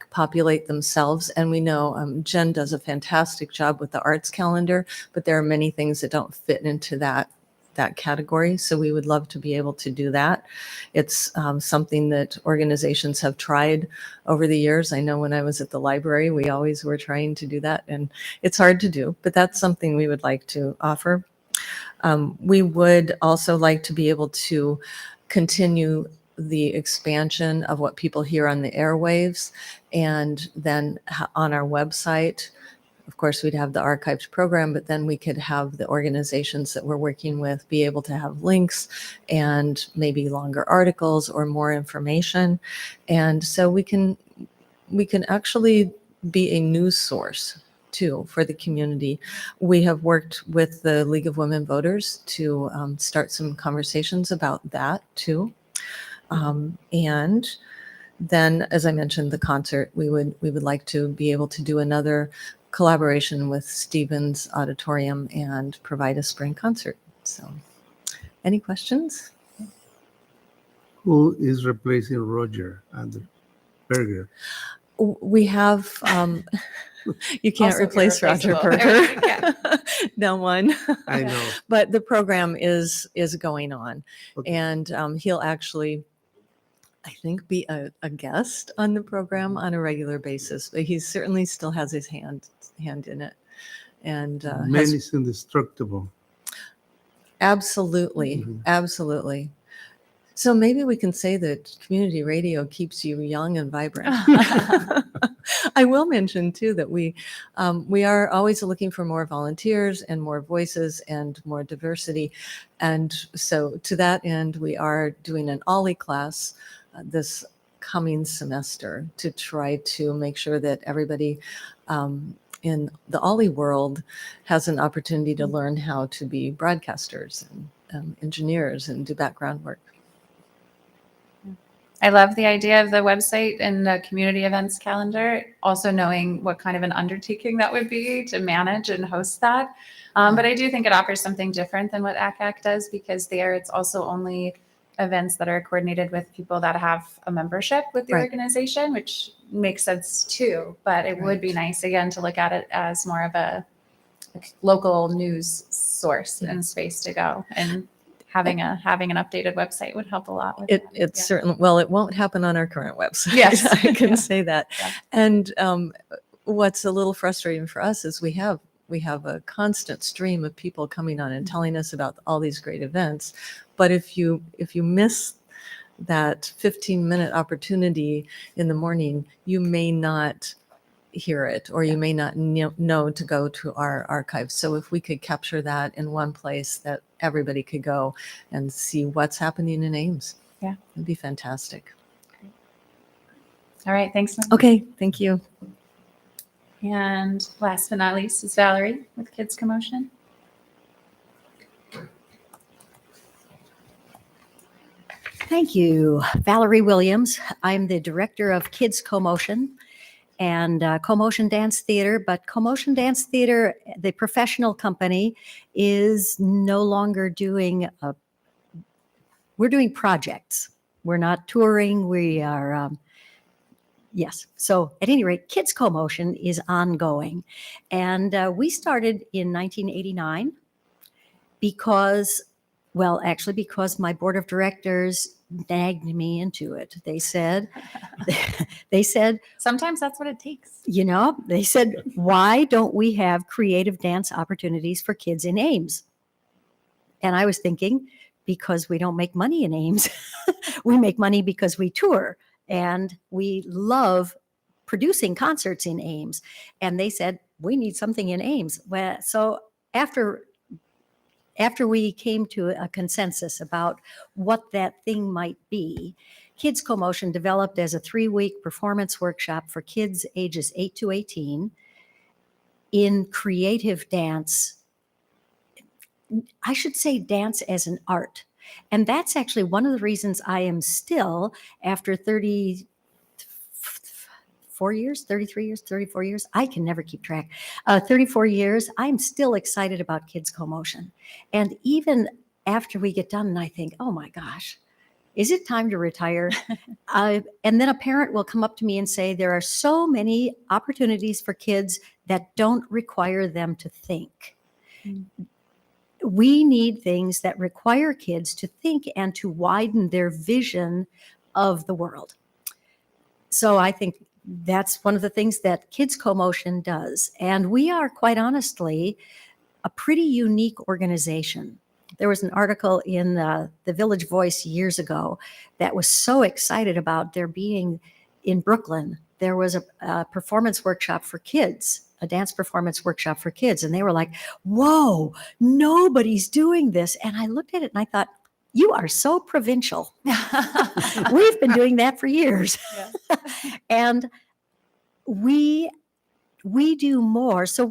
populate themselves. And we know Jen does a fantastic job with the arts calendar, but there are many things that don't fit into that category. So we would love to be able to do that. It's something that organizations have tried over the years. I know when I was at the library, we always were trying to do that, and it's hard to do, but that's something we would like to offer. We would also like to be able to continue the expansion of what people hear on the airwaves, and then on our website. Of course, we'd have the archived program, but then we could have the organizations that we're working with be able to have links and maybe longer articles or more information. And so we can actually be a news source too for the community. We have worked with the League of Women Voters to start some conversations about that too. And then, as I mentioned, the concert, we would like to be able to do another collaboration with Stevens Auditorium and provide a spring concert. So, any questions? Who is replacing Roger and Berger? We have, you can't Also replace Roger irreplaceable. Berger. No one. I know. But the program is going on. Okay. And he'll actually, I think, be a guest on the program on a regular basis. But he certainly still has his hand in it. And Man has, is indestructible. absolutely, Mhm. absolutely. So maybe we can say that community radio keeps you young and vibrant. I will mention too that we are always looking for more volunteers and more voices and more diversity. And so to that end, we are doing an OLLI class this coming semester to try to make sure that everybody in the OLLI world has an opportunity to learn how to be broadcasters and engineers and do background work. I love the idea of the website and the community events calendar, also knowing what kind of an undertaking that would be to manage and host that. But I do think it offers something different than what ACAC does, because there it's also only events that are coordinated with people that have a membership with the Right. organization, which makes sense too. But it would be nice, again, to look at it as more of a local news source and space to go. And having an updated website would help a lot with It that. it's Yeah. certainly, well, it won't happen on our current website. Yes. I can Yeah. say that. Yeah. And what's a little frustrating for us is we have a constant stream of people coming on and telling us about all these great events. But if you miss that 15-minute opportunity in the morning, you may not hear it, or you may not know to go to our archives. So if we could capture that in one place that everybody could go and see what's happening in Ames. Yeah. It'd be fantastic. All right. Thanks. Mel. Okay, thank you. And last but not least is Valerie with Kids Commotion. Thank you. Valerie Williams. I'm the director of Kids Commotion and Commotion Dance Theater. But Commotion Dance Theater, the professional company, is no longer doing, we're doing projects. We're not touring. We are, yes. So at any rate, Kids Commotion is ongoing. And we started in 1989 because, well, actually because my board of directors nagged me into it. They said, sometimes that's what it takes. You know, they said, why don't we have creative dance opportunities for kids in Ames? And I was thinking, because we don't make money in Ames. We make money because we tour and we love producing concerts in Ames. And they said, we need something in Ames. Well, so after we came to a consensus about what that thing might be, Kids Commotion developed as a 3-week performance workshop for kids ages 8 to 18 in creative dance. I should say dance as an art. And that's actually one of the reasons I am still, after 34 years, I can never keep track. 34 years, I'm still excited about Kids Commotion. And even after we get done, and I think, oh my gosh, is it time to retire? And then a parent will come up to me and say, there are so many opportunities for kids that don't require them to think. We need things that require kids to think and to widen their vision of the world. So I think that's one of the things that Kids Commotion does. And we are, quite honestly, a pretty unique organization. There was an article in the Village Voice years ago that was so excited about there being in Brooklyn, there was a performance workshop for kids, a dance performance workshop for kids. And they were like, whoa, nobody's doing this. And I looked at it and I thought, you are so provincial. We've been doing that for years. And we do more. So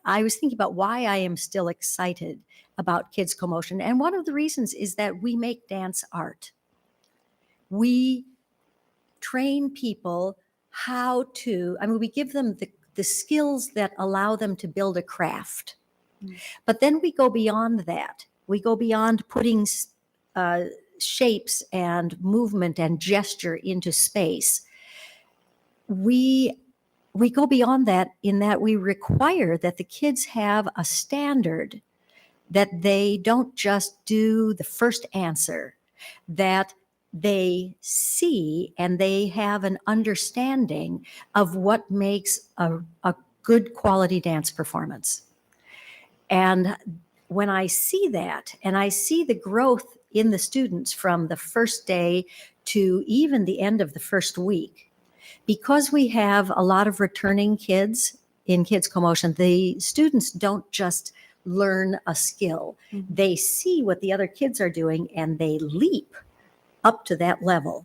I was thinking about why I am still excited about Kids Commotion. And one of the reasons is that we make dance art. We train people we give them the skills that allow them to build a craft. But then we go beyond that. We go beyond putting shapes and movement and gesture into space. We go beyond that in that we require that the kids have a standard, that they don't just do the first answer, that they see and they have an understanding of what makes a good quality dance performance. And when I see that, and I see the growth in the students from the first day to even the end of the first week, because we have a lot of returning kids in Kids Commotion, the students don't just learn a skill. They see what the other kids are doing and they leap up to that level.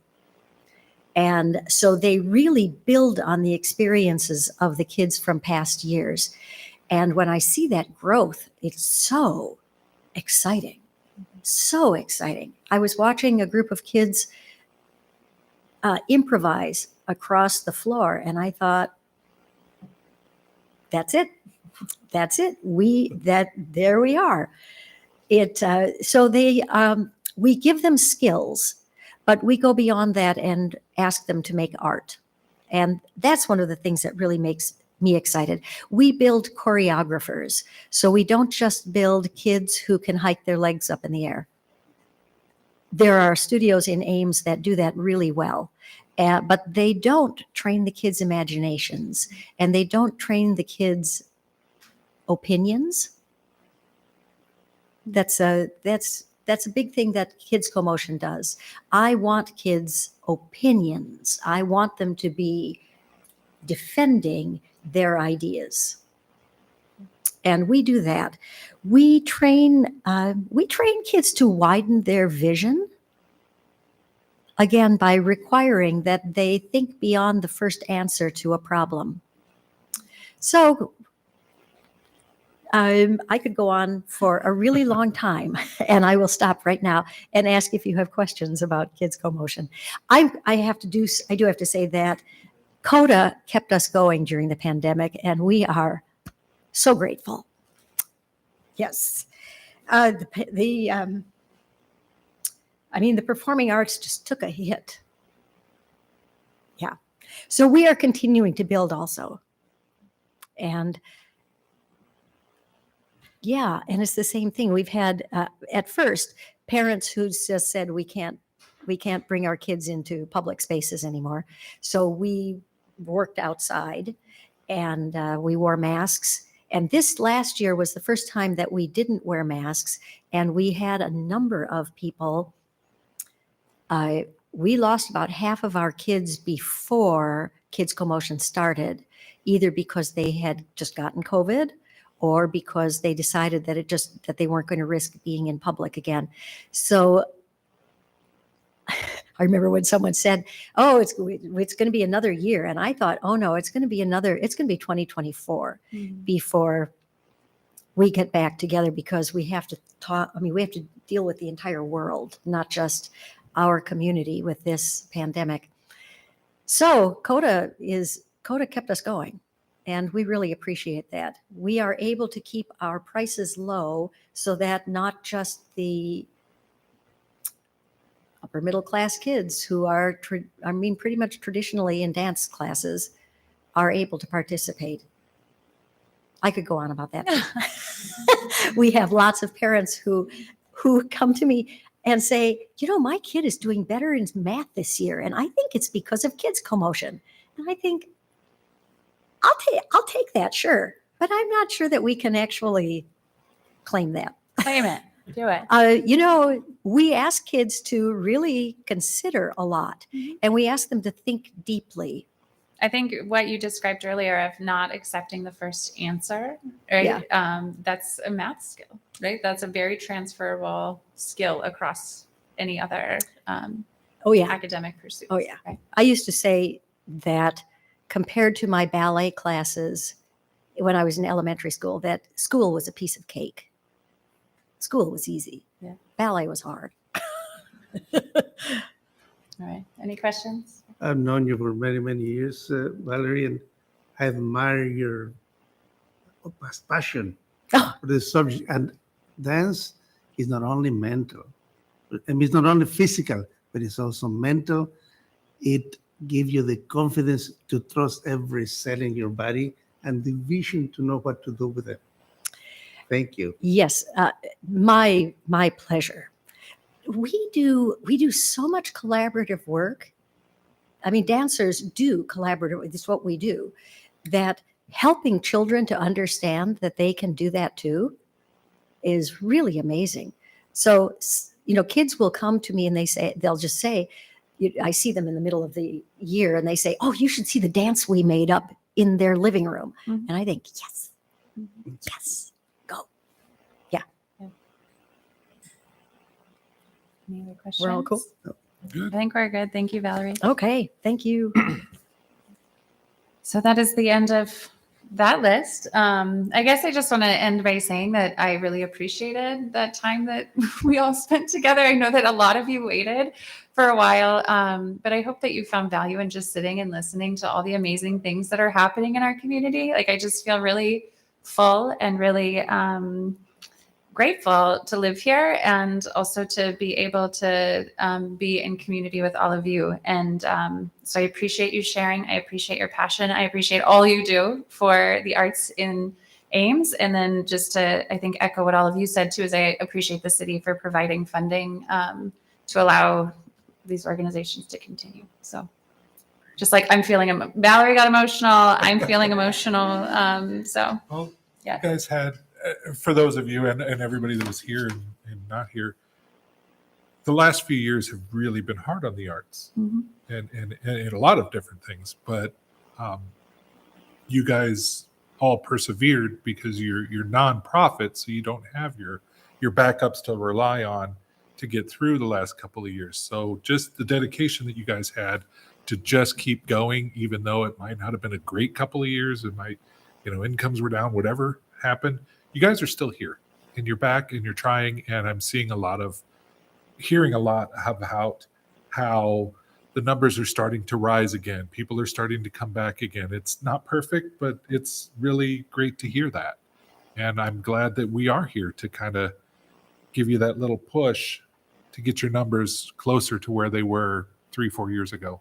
And so they really build on the experiences of the kids from past years. And when I see that growth, it's so exciting. So exciting. I was watching a group of kids improvise across the floor, and I thought, that's it. That's it. There we are. We give them skills, but we go beyond that and ask them to make art. And that's one of the things that really makes me excited. We build choreographers. So we don't just build kids who can hike their legs up in the air. There are studios in Ames that do that really well. But they don't train the kids' imaginations, and they don't train the kids' opinions. That's a big thing that Kids Co-Motion does. I want kids' opinions. I want them to be defending their ideas. And we do that. We train kids to widen their vision. Again, by requiring that they think beyond the first answer to a problem. So I could go on for a really long time, and I will stop right now and ask if you have questions about Kids Co-Motion. I do have to say that CODA kept us going during the pandemic, and we are so grateful. Yes. The performing arts just took a hit. Yeah. So we are continuing to build also. And yeah, and it's the same thing. We've had, at first, parents who just said, we can't bring our kids into public spaces anymore. So we worked outside and we wore masks. And this last year was the first time that we didn't wear masks. And we had a number of people. We lost about half of our kids before Kids Co-Motion started, either because they had just gotten COVID or because they decided that they weren't going to risk being in public again. So I remember when someone said, "Oh, it's going to be another year," and I thought, "Oh no, it's going to be 2024 before we get back together, because we have to talk. I mean, we have to deal with the entire world, not just our community with this pandemic." So CODA kept us going, and we really appreciate that. We are able to keep our prices low so that not just the upper middle class kids who are, pretty much traditionally in dance classes, are able to participate. I could go on about that. We have lots of parents who come to me and say, my kid is doing better in math this year, and I think it's because of Kids Co-Motion. And I think, I'll take that, sure, but I'm not sure that we can actually claim that. Claim it. Do it. We ask kids to really consider a lot, and we ask them to think deeply. I think what you described earlier of not accepting the first answer, right? Yeah. That's a math skill, right? That's a very transferable skill across any other academic pursuits. Oh, yeah. Right? I used to say that compared to my ballet classes when I was in elementary school, that school was a piece of cake. School was easy. Yeah. Ballet was hard. All right. Any questions? I've known you for many, many years, Valerie, and I admire your passion for this subject. And dance is not only mental, it's not only physical, but it's also mental. It gives you the confidence to trust every cell in your body and the vision to know what to do with it. Thank you. Yes, my pleasure. We do so much collaborative work. I mean, dancers do collaborative. It's what we do. That helping children to understand that they can do that too is really amazing. So, kids will come to me and they'll just say, I see them in the middle of the year and they say, "Oh, you should see the dance we made up in their living room." Mm-hmm. And I think, yes, yes, go. Yeah. Any other questions? We're all cool. I think we're good. Thank you, Valerie. Okay, thank you. So that is the end of that list. I guess I just want to end by saying that I really appreciated that time that we all spent together. I know that a lot of you waited for a while, but I hope that you found value in just sitting and listening to all the amazing things that are happening in our community. Like, I just feel really full and really grateful to live here, and also to be able to be in community with all of you. And so I appreciate you sharing. I appreciate your passion. I appreciate all you do for the arts in Ames. And then just to, I think, echo what all of you said too, is I appreciate the city for providing funding to allow these organizations to continue. So just like I'm feeling, Valerie got emotional, I'm feeling emotional. So Well, yeah. you guys had, for those of you and everybody that was here and not here, the last few years have really been hard on the arts and a lot of different things. But you guys all persevered because you're nonprofit, so you don't have your backups to rely on to get through the last couple of years. So just the dedication that you guys had to just keep going, even though it might not have been a great couple of years, it might, incomes were down, whatever happened, you guys are still here and you're back and you're trying. And I'm hearing a lot about how the numbers are starting to rise again. People are starting to come back again. It's not perfect, but it's really great to hear that. And I'm glad that we are here to kind of give you that little push to get your numbers closer to where they were 3-4 years ago.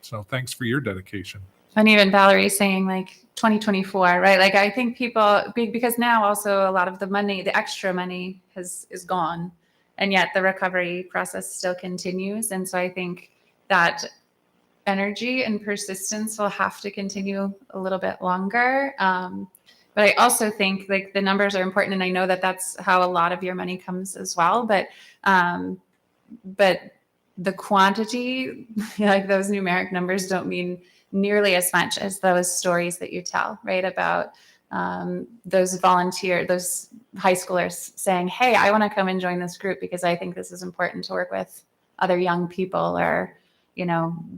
So thanks for your dedication. And even Valerie saying like 2024, right? Like I think people, because now also a lot of the money, the extra money is gone, and yet the recovery process still continues. And so I think that energy and persistence will have to continue a little bit longer. But I also think like the numbers are important, and I know that that's how a lot of your money comes as well. But the quantity, like those numeric numbers, don't mean nearly as much as those stories that you tell, right? About those high schoolers saying, "Hey, I want to come and join this group because I think this is important to work with other young people," or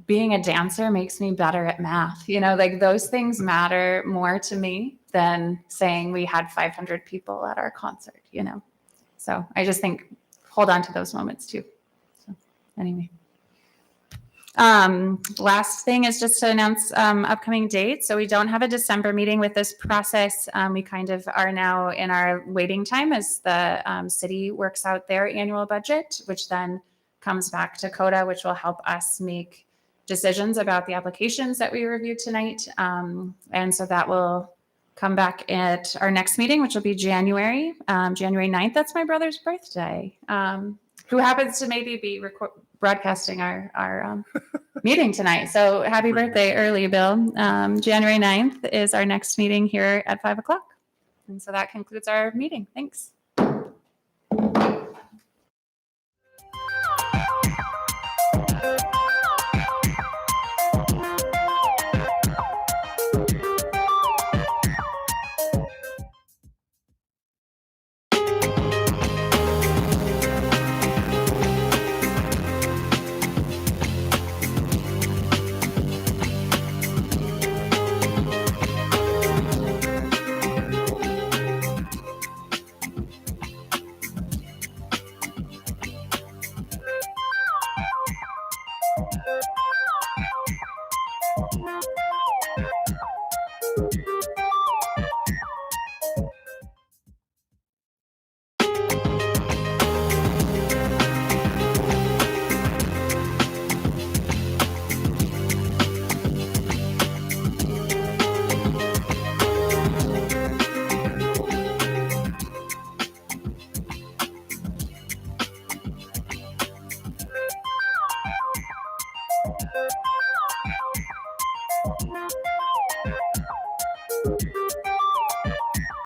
being a dancer makes me better at math. Like those things matter more to me than saying we had 500 people at our concert, So I just think hold on to those moments too. So anyway. Last thing is just to announce upcoming dates. So we don't have a December meeting with this process. We kind of are now in our waiting time as the city works out their annual budget, which then comes back to CODA, which will help us make decisions about the applications that we reviewed tonight. And so that will come back at our next meeting, which will be January 9th. That's my brother's birthday, who happens to maybe be broadcasting our meeting tonight. So happy birthday early, Bill. January 9th is our next meeting here at 5:00. And so that concludes our meeting. Thanks.